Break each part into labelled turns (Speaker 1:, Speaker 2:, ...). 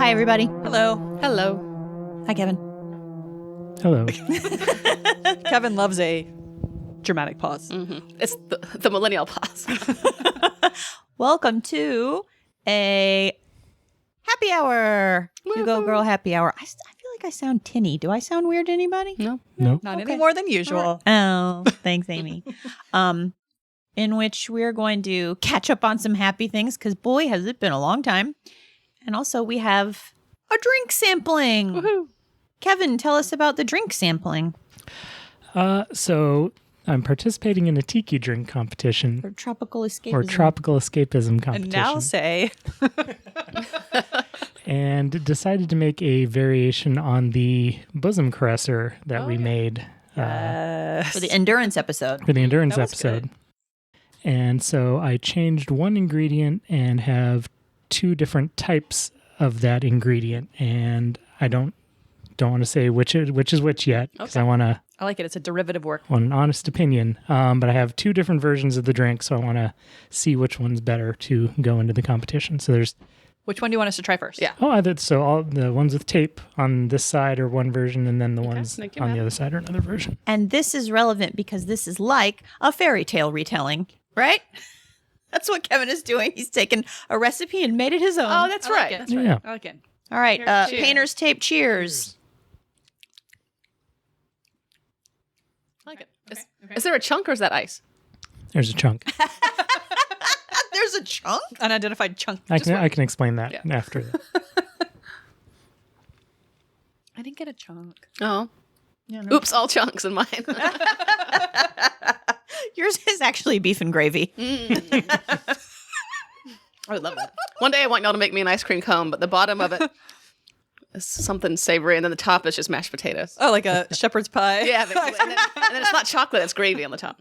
Speaker 1: Hi, everybody.
Speaker 2: Hello.
Speaker 3: Hello.
Speaker 1: Hi, Kevin.
Speaker 4: Hello.
Speaker 2: Kevin loves a dramatic pause.
Speaker 3: It's the millennial pause.
Speaker 1: Welcome to a happy hour. You go, girl, happy hour. I feel like I sound tinny. Do I sound weird to anybody?
Speaker 3: No.
Speaker 4: No.
Speaker 2: Not any more than usual.
Speaker 1: Oh, thanks, Amy. In which we're going to catch up on some happy things because, boy, has it been a long time. And also, we have a drink sampling.
Speaker 3: Woohoo.
Speaker 1: Kevin, tell us about the drink sampling.
Speaker 4: So I'm participating in a tiki drink competition
Speaker 1: Or tropical escapism.
Speaker 4: or tropical escapism
Speaker 2: And
Speaker 4: competition.
Speaker 2: now say,
Speaker 4: And decided to make a variation on the bosom caresser that we made
Speaker 1: For the endurance episode.
Speaker 4: for the endurance
Speaker 2: That was
Speaker 4: episode.
Speaker 2: good.
Speaker 4: And so I changed one ingredient and have two different types of that ingredient. And I don't want to say which is which yet because I want
Speaker 2: I like it. It's a derivative work.
Speaker 4: an honest opinion. But I have two different versions of the drink, so I want to see which one's better to go into the competition. So there's
Speaker 2: Which one do you want us to try first?
Speaker 3: Yeah.
Speaker 4: all the ones with tape on this side are one version, and then the ones
Speaker 3: thank you,
Speaker 4: on
Speaker 3: ma'am.
Speaker 4: the other side are another version.
Speaker 1: And this is relevant because this is like a fairy tale retelling, right? That's what Kevin is doing. He's taken a recipe and made it his own.
Speaker 3: Oh, that's
Speaker 2: I like
Speaker 3: right.
Speaker 2: it.
Speaker 3: That's right.
Speaker 4: Yeah.
Speaker 2: I like it.
Speaker 1: All right.
Speaker 3: Cheers.
Speaker 1: Painter's tape. Cheers.
Speaker 2: I like it.
Speaker 3: Is there a chunk or is that ice?
Speaker 4: There's a chunk.
Speaker 1: There's a chunk.
Speaker 2: Unidentified chunk.
Speaker 4: I can explain that
Speaker 3: Yeah.
Speaker 4: after.
Speaker 2: I didn't get a chunk.
Speaker 3: Oh.
Speaker 1: Yeah, no.
Speaker 3: Oops, all chunks in mine.
Speaker 1: Yours is actually beef and gravy.
Speaker 3: I would love that. One day I want y'all to make me an ice cream cone, but the bottom of it is something savory, and then the top is just mashed potatoes.
Speaker 2: Oh, like a shepherd's pie.
Speaker 3: Yeah, basically. And then it's not chocolate, it's gravy on the top.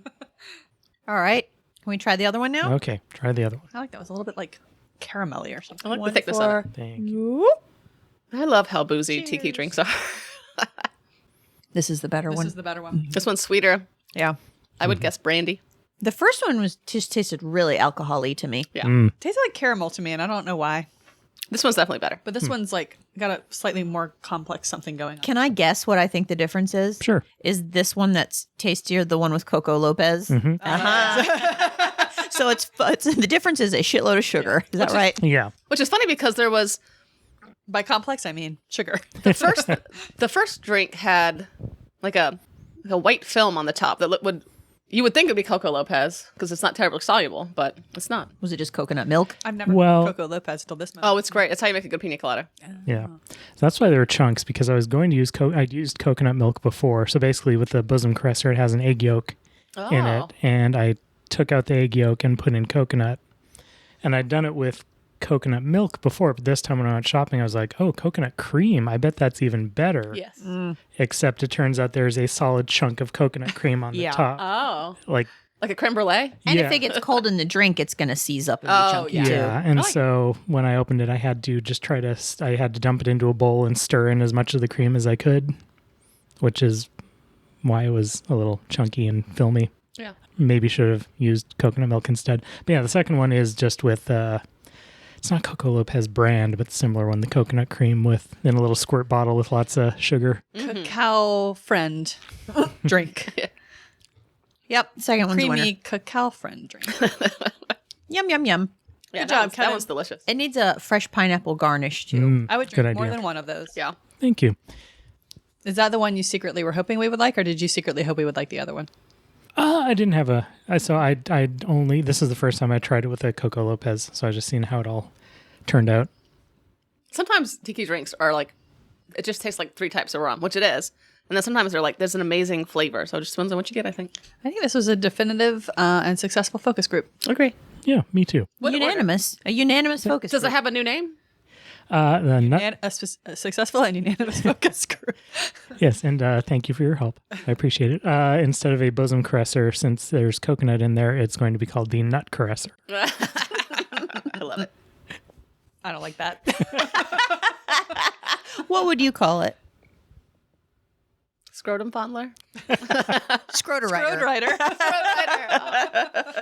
Speaker 1: All right. Can we try the other one now?
Speaker 4: Okay, try the other one.
Speaker 2: I like that. It was a little bit like caramelly or something.
Speaker 3: I like
Speaker 1: One
Speaker 3: the thickness
Speaker 1: for-
Speaker 3: of it.
Speaker 4: Thank you.
Speaker 3: I love how boozy tiki drinks are.
Speaker 1: This is the better
Speaker 2: This
Speaker 1: one.
Speaker 2: is the better one.
Speaker 3: This one's sweeter.
Speaker 1: Yeah.
Speaker 3: I would guess brandy.
Speaker 1: The first one was just tasted really alcohol-y to me.
Speaker 3: Yeah.
Speaker 2: Tasted like caramel to me, and I don't know why.
Speaker 3: This one's definitely better.
Speaker 2: But this one's like got a slightly more complex something going on.
Speaker 1: Can I guess what I think the difference is?
Speaker 4: Sure.
Speaker 1: Is this one that's tastier the one with Coco Lopez? Uh-huh. So it's the difference is a shitload of sugar. Is that right?
Speaker 4: Yeah.
Speaker 3: Which is funny because there was
Speaker 2: By complex, I mean sugar.
Speaker 3: the first drink had like a white film on the top that you would think it would be Coco Lopez because it's not terribly soluble, but it's not.
Speaker 1: Was it just coconut milk?
Speaker 2: I've never
Speaker 4: Well-
Speaker 2: had Coco Lopez till this moment.
Speaker 3: Oh, it's great. That's how you make a good pina colada.
Speaker 4: Yeah. So that's why there were chunks, because I was going to use I'd used coconut milk before. So basically with the bosom caresser, it has an egg yolk in
Speaker 3: Oh.
Speaker 4: it. And I took out the egg yolk and put in coconut. And I'd done it with coconut milk before, but this time when I went shopping, I was like, oh, coconut cream. I bet that's even better.
Speaker 3: Yes.
Speaker 4: Except it turns out there's a solid chunk of coconut cream on the
Speaker 1: Yeah.
Speaker 4: top.
Speaker 3: Oh.
Speaker 4: Like,
Speaker 3: Like a creme brulee?
Speaker 1: And
Speaker 4: yeah.
Speaker 1: if it gets cold in the drink, it's going to seize up and be
Speaker 3: Oh,
Speaker 1: chunky
Speaker 3: yeah.
Speaker 1: too.
Speaker 4: Yeah, and
Speaker 3: I like
Speaker 4: so when I opened it, I had to just I had to dump it into a bowl and stir in as much of the cream as I could, which is why it was a little chunky and filmy.
Speaker 3: Yeah.
Speaker 4: Maybe should have used coconut milk instead. But yeah, the second one is just with, it's not Coco Lopez brand, but the similar one, the coconut cream in a little squirt bottle with lots of sugar.
Speaker 2: Cacao friend drink.
Speaker 1: Yep. Second one's
Speaker 2: Creamy
Speaker 1: winner.
Speaker 2: cacao friend drink.
Speaker 1: Yum, yum, yum.
Speaker 3: Yeah,
Speaker 2: Good
Speaker 3: that
Speaker 2: job,
Speaker 3: one's- that
Speaker 2: Kevin.
Speaker 3: one's delicious.
Speaker 1: It needs a fresh pineapple garnish too.
Speaker 4: Mm,
Speaker 2: I would
Speaker 4: good
Speaker 2: drink more
Speaker 4: idea.
Speaker 2: than one of those.
Speaker 3: Yeah.
Speaker 4: Thank you.
Speaker 2: Is that the one you secretly were hoping we would like, or did you secretly hope we would like the other one?
Speaker 4: I didn't have this is the first time I tried it with a Coco Lopez, so I just seen how it all turned out.
Speaker 3: Sometimes tiki drinks are like, it just tastes like 3 types of rum, which it is. And then sometimes they're like, there's an amazing flavor. So it just depends on what you get, I think.
Speaker 2: I think this was a definitive and successful focus group.
Speaker 3: Agree.
Speaker 4: Yeah, me too.
Speaker 3: What order?
Speaker 1: A unanimous focus.
Speaker 3: Does it
Speaker 1: group.
Speaker 3: have a new name?
Speaker 4: The nut.
Speaker 2: And a successful and unanimous focus group.
Speaker 4: Yes, and thank you for your help. I appreciate it. Instead of a bosom caresser, since there's coconut in there, it's going to be called the nut caresser.
Speaker 3: I love it.
Speaker 2: I don't like that.
Speaker 1: What would you call it?
Speaker 3: Scrotum fondler?
Speaker 1: Scroter
Speaker 2: Road
Speaker 1: writer.
Speaker 2: Rider.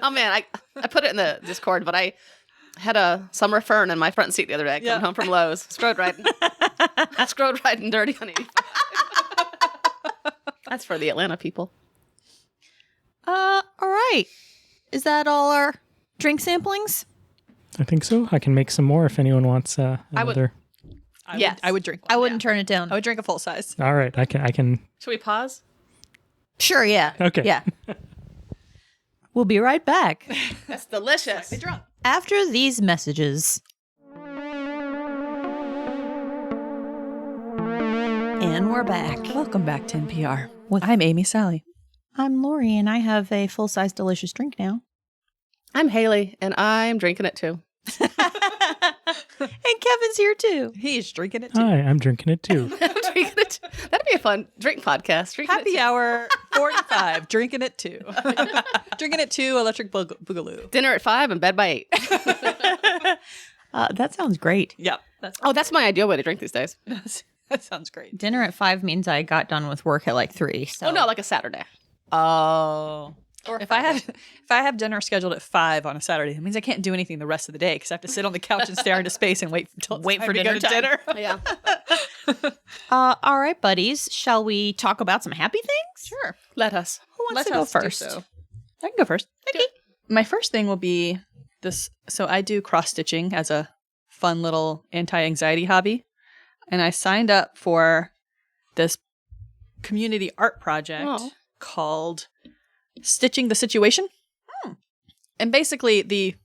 Speaker 3: Oh man, I put it in the Discord, but I Had a summer fern in my front seat the other day coming home from Lowe's. Screwed right and dirty on 85. That's for the Atlanta people.
Speaker 1: All right. Is that all our drink samplings?
Speaker 4: I think so. I can make some more if anyone wants
Speaker 3: would-
Speaker 4: another.
Speaker 2: I would drink one.
Speaker 1: I wouldn't turn it down.
Speaker 2: I would drink a full size.
Speaker 4: All right, I can.
Speaker 3: Should we pause?
Speaker 1: Sure, yeah.
Speaker 4: Okay.
Speaker 1: Yeah. We'll be right back
Speaker 3: That's delicious.
Speaker 2: Drunk.
Speaker 1: after these messages. And we're back.
Speaker 2: Welcome back to NPR. I'm Amy Sally.
Speaker 1: I'm Lori, and I have a full-size delicious drink now.
Speaker 3: I'm Haley, and I'm drinking it too.
Speaker 1: And Kevin's here too.
Speaker 2: He's drinking it too.
Speaker 4: Hi, I'm drinking it too.
Speaker 3: I'm drinking it. That'd be a fun drink podcast. Drinking it
Speaker 2: Happy
Speaker 3: too.
Speaker 2: hour 45. Drinking it too. Drinking it too. Electric Boogaloo.
Speaker 3: Dinner at 5 and bed by 8.
Speaker 1: That sounds great.
Speaker 2: Yep.
Speaker 3: Oh, that's my ideal way to drink these days.
Speaker 2: That sounds great.
Speaker 1: Dinner at 5 means I got done with work at like 3. So.
Speaker 3: Oh no, like a Saturday.
Speaker 2: Oh. Or if I have dinner scheduled at 5 on a Saturday, it means I can't do anything the rest of the day because I have to sit on the couch and stare into space and wait for
Speaker 1: dinner time.
Speaker 3: Yeah.
Speaker 1: All right, buddies. Shall we talk about some happy things?
Speaker 2: Sure.
Speaker 3: Let us.
Speaker 1: Who wants
Speaker 2: Let
Speaker 1: to go
Speaker 2: us do
Speaker 1: first?
Speaker 2: so. I can go first.
Speaker 1: Okay.
Speaker 2: My first thing will be this. So I do cross stitching as a fun little anti-anxiety hobby, and I signed up for this community art project
Speaker 3: Oh.
Speaker 2: called Stitching the Situation. And basically, the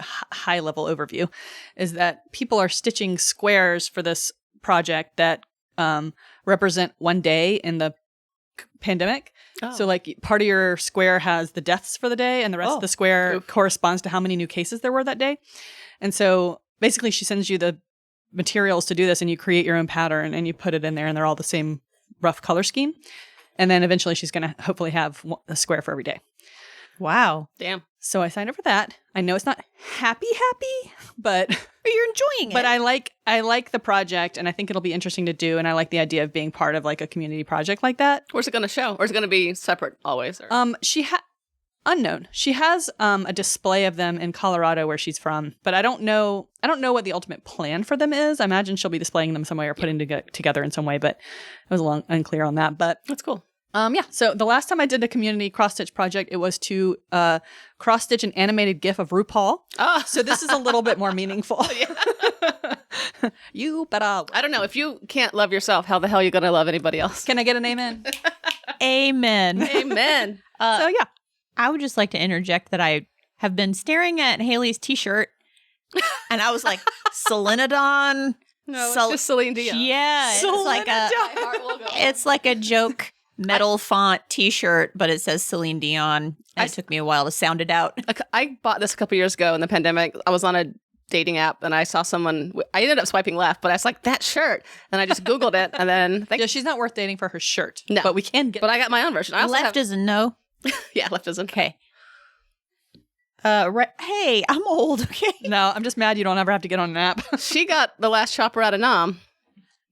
Speaker 2: high level overview is that people are stitching squares for this project that represent one day in the pandemic.
Speaker 3: Oh.
Speaker 2: So, like, part of your square has the deaths for the day, and the rest of the square
Speaker 3: Oof.
Speaker 2: corresponds to how many new cases there were that day. And so, basically, she sends you the materials to do this, and you create your own pattern, and you put it in there, and they're all the same rough color scheme. And then eventually, she's going to hopefully have a square for every day.
Speaker 1: Wow.
Speaker 3: Damn.
Speaker 2: So I signed up for that. I know it's not happy, but
Speaker 1: But you're enjoying it.
Speaker 2: but I like the project, and I think it'll be interesting to do. And I like the idea of being part of like a community project like that.
Speaker 3: Where's it going to show? Or is it going to be separate always? Or?
Speaker 2: Unknown. She has a display of them in Colorado where she's from, but I don't know what the ultimate plan for them is. I imagine she'll be displaying them some way or putting together in some way, but it was a long unclear on that. But
Speaker 3: That's cool.
Speaker 2: yeah. So the last time I did a community cross stitch project, it was to cross stitch an animated GIF of RuPaul.
Speaker 3: Oh,
Speaker 2: So this is a little bit more meaningful. You better.
Speaker 3: I don't know. If you can't love yourself, how the hell are you going to love anybody else?
Speaker 2: Can I get an amen?
Speaker 1: Amen.
Speaker 3: Amen.
Speaker 2: So yeah.
Speaker 1: I would just like to interject that I have been staring at Haley's t-shirt and I was like, Selenodon.
Speaker 3: No,
Speaker 1: Cel-
Speaker 3: it's just Celine Dion.
Speaker 1: Yeah. It's like a joke metal font t-shirt, but it says Celine Dion. And it took me a while to sound it out.
Speaker 3: I bought this a couple years ago in the pandemic. I was on a dating app and I saw someone. I ended up swiping left, but I was like, that shirt. And I just Googled it. And then,
Speaker 2: Yeah, she's not worth dating for her shirt.
Speaker 3: No.
Speaker 2: But we can get.
Speaker 3: but I got my own version. I also
Speaker 1: Left
Speaker 3: have,
Speaker 1: is a no.
Speaker 3: yeah, left isn't.
Speaker 1: Okay. Right. Hey, I'm old. Okay.
Speaker 2: No, I'm just mad you don't ever have to get on an app.
Speaker 3: She got the last chopper out of Nam.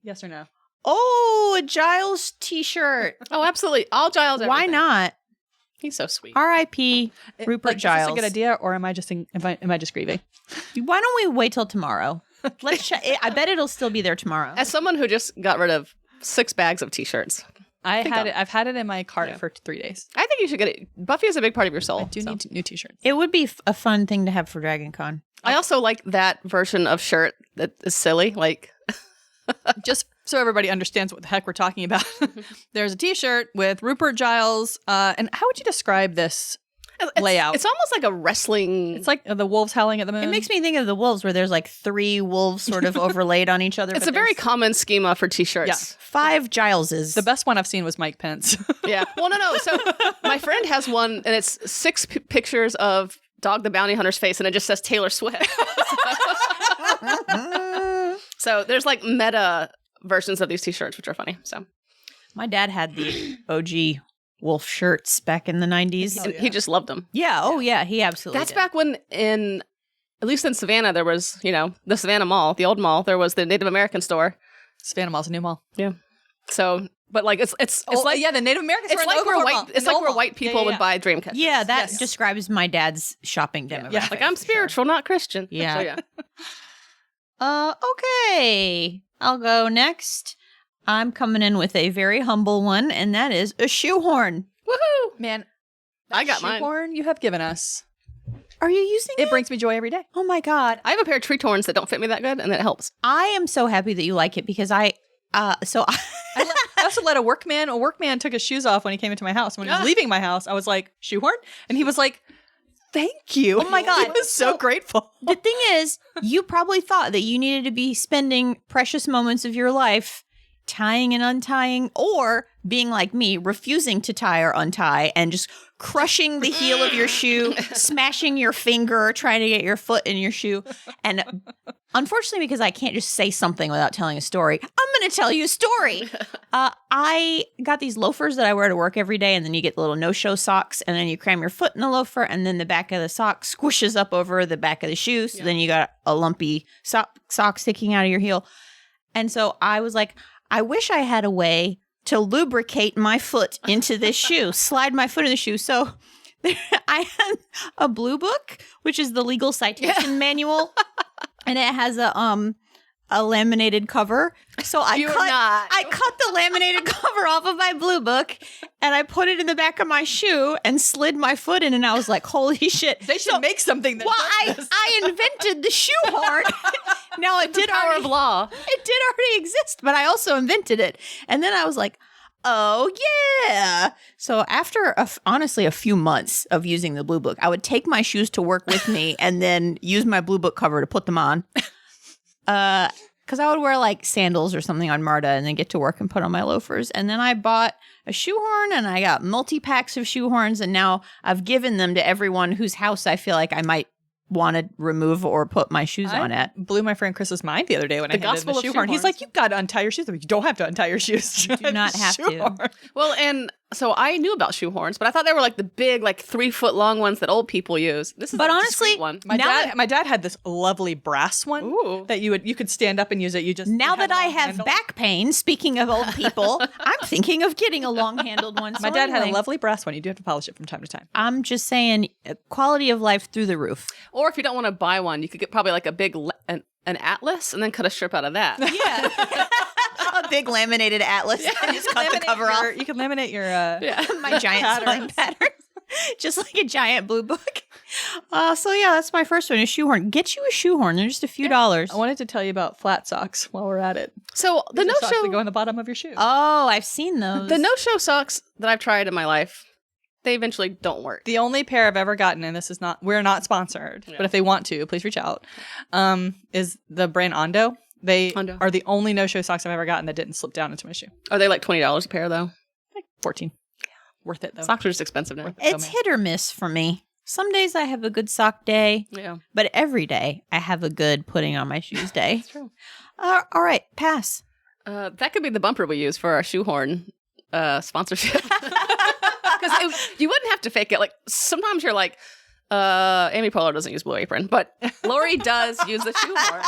Speaker 2: Yes or no?
Speaker 1: Oh, a Giles t-shirt.
Speaker 3: Oh, absolutely. All Giles.
Speaker 1: Why
Speaker 3: everything.
Speaker 1: not?
Speaker 3: He's so sweet.
Speaker 1: R.I.P. Rupert
Speaker 2: Like,
Speaker 1: Giles.
Speaker 2: Is this a good idea, or am I just am I just grieving?
Speaker 1: Why don't we wait till tomorrow? Let's check. I bet it'll still be there tomorrow.
Speaker 3: As someone who just got rid of 6 bags of t-shirts,
Speaker 2: I've had it in my cart
Speaker 3: Yeah.
Speaker 2: for 3 days.
Speaker 3: I think you should get it. Buffy is a big part of your soul.
Speaker 2: I do
Speaker 3: so.
Speaker 2: need new t-shirts.
Speaker 1: It would be a fun thing to have for Dragon Con.
Speaker 3: I also like that version of shirt that is silly. Like,
Speaker 2: Just so everybody understands what the heck we're talking about. There's a t-shirt with Rupert Giles. And how would you describe this layout?
Speaker 3: It's almost like a wrestling.
Speaker 2: It's like the wolves howling at the moon.
Speaker 1: It makes me think of the wolves where there's like 3 wolves sort of overlaid on each other.
Speaker 3: It's
Speaker 1: but
Speaker 3: a very
Speaker 1: there's
Speaker 3: common schema for t-shirts.
Speaker 1: 5 Gileses.
Speaker 2: The best one I've seen was Mike Pence.
Speaker 3: Yeah. Well, no. So my friend has one, and it's 6 pictures of Dog the Bounty Hunter's face, and it just says Taylor Swift. So there's like meta versions of these t-shirts, which are funny. So
Speaker 1: My dad had the OG wolf shirts back in the 90s.
Speaker 3: and he just loved them.
Speaker 1: Yeah. Oh, yeah. He absolutely
Speaker 3: That's
Speaker 1: did.
Speaker 3: back when at least in Savannah, there was, the Savannah Mall, the old mall, there was the Native American store.
Speaker 2: Savannah Mall's a new mall.
Speaker 3: Yeah. So But like it's like
Speaker 2: yeah, the Native Americans
Speaker 3: it's
Speaker 2: were
Speaker 3: like
Speaker 2: in
Speaker 3: where
Speaker 2: Oklahoma.
Speaker 3: white it's like where white people would buy dream catchers.
Speaker 1: Yeah, that
Speaker 2: Yes.
Speaker 1: describes my dad's shopping demographic.
Speaker 2: Yeah.
Speaker 3: Like I'm spiritual, not Christian.
Speaker 1: Yeah.
Speaker 3: So, yeah.
Speaker 1: Okay. I'll go next. I'm coming in with a very humble one, and that is a shoehorn.
Speaker 3: Woohoo!
Speaker 2: Man,
Speaker 3: I
Speaker 2: that
Speaker 3: got mine.
Speaker 2: shoehorn you have given us.
Speaker 1: Are you using
Speaker 2: It brings me joy every day.
Speaker 1: Oh my God.
Speaker 3: I have a pair of tree horns that don't fit me that good, and that helps.
Speaker 1: I am so happy that you like it because I
Speaker 2: I also let a workman took his shoes off when he came into my house. When he was leaving my house, I was like, shoehorn? And he was like, thank you.
Speaker 1: Oh my God.
Speaker 2: He was so grateful.
Speaker 1: The thing is, you probably thought that you needed to be spending precious moments of your life tying and untying, or being like me, refusing to tie or untie and just crushing the heel of your shoe, smashing your finger, trying to get your foot in your shoe. And unfortunately, because I can't just say something without telling a story, I'm going to tell you a story. I got these loafers that I wear to work every day, and then you get the little no-show socks, and then you cram your foot in the loafer, and then the back of the sock squishes up over the back of the shoe, so then you got a lumpy sock sticking out of your heel. And so I was like, I wish I had a way to lubricate my foot into this shoe, slide my foot in the shoe. So I had a blue book, which is the legal citation manual, and it has a laminated cover. So I cut the laminated cover off of my blue book, and I put it in the back of my shoe and slid my foot in, and I was like, holy shit.
Speaker 2: They should make something that
Speaker 1: Well,
Speaker 2: does this.
Speaker 1: I invented the shoehorn. Now it did
Speaker 3: Power
Speaker 1: already,
Speaker 3: of law.
Speaker 1: it did already exist, but I also invented it. And then I was like, oh yeah. So after honestly a few months of using the blue book, I would take my shoes to work with me and then use my blue book cover to put them on. Because I would wear like sandals or something on MARTA and then get to work and put on my loafers. And then I bought a shoehorn and I got multi-packs of shoehorns, and now I've given them to everyone whose house I feel like I might want to remove or put my shoes on at.
Speaker 2: Blew my friend Chris's mind the other day when I handed him
Speaker 3: gospel
Speaker 2: the
Speaker 3: of
Speaker 2: shoehorn. He's
Speaker 3: shoehorns.
Speaker 2: like, "You've got to untie your shoes." I'm like, you don't have to untie your shoes. You
Speaker 1: do not have to.
Speaker 3: Well, and so I knew about shoehorns, but I thought they were like the big, like 3 foot long ones that old people use. This is
Speaker 1: But
Speaker 3: a
Speaker 1: honestly,
Speaker 3: discreet one.
Speaker 2: My dad had this lovely brass one
Speaker 3: Ooh.
Speaker 2: that you could stand up and use it. You just
Speaker 1: Now
Speaker 2: it had
Speaker 1: that I
Speaker 2: a long
Speaker 1: have
Speaker 2: handle.
Speaker 1: back pain, speaking of old people, I'm thinking of getting a long-handled one.
Speaker 2: My
Speaker 1: So
Speaker 2: dad had a
Speaker 1: anyway,
Speaker 2: lovely brass one. You do have to polish it from time to time.
Speaker 1: I'm just saying, quality of life through the roof.
Speaker 3: Or if you don't want to buy one, you could get probably like a big an atlas and then cut a strip out of that.
Speaker 1: Yeah. A big laminated atlas and just cut the cover off.
Speaker 2: You can laminate your
Speaker 1: My giant sewing pattern. Just like a giant blue book. So yeah, that's my first one, a shoehorn. Get you a shoehorn. They're just a few dollars.
Speaker 2: I wanted to tell you about flat socks while we're at it.
Speaker 3: So the
Speaker 2: These are socks that go
Speaker 3: no-show
Speaker 2: on the bottom of your shoe.
Speaker 1: Oh, I've seen those.
Speaker 3: the no-show socks that I've tried in my life, they eventually don't work.
Speaker 2: The only pair I've ever gotten, and this is not, we're not sponsored, but if they want to, please reach out, is the brand Ondo. They
Speaker 3: Ondo.
Speaker 2: are the only no-show socks I've ever gotten that didn't slip down into my shoe.
Speaker 3: Are they like $20 a pair though?
Speaker 2: 14. Worth it though.
Speaker 3: Socks are just expensive now.
Speaker 1: It's hit or miss for me. Some days I have a good sock day,
Speaker 3: Yeah.
Speaker 1: but every day I have a good putting on my shoes day.
Speaker 3: That's true.
Speaker 1: All right, pass.
Speaker 3: That could be the bumper we use for our shoehorn sponsorship. Because you wouldn't have to fake it. Like sometimes you're like, Amy Poehler doesn't use Blue Apron, but Lori does use the shoehorn.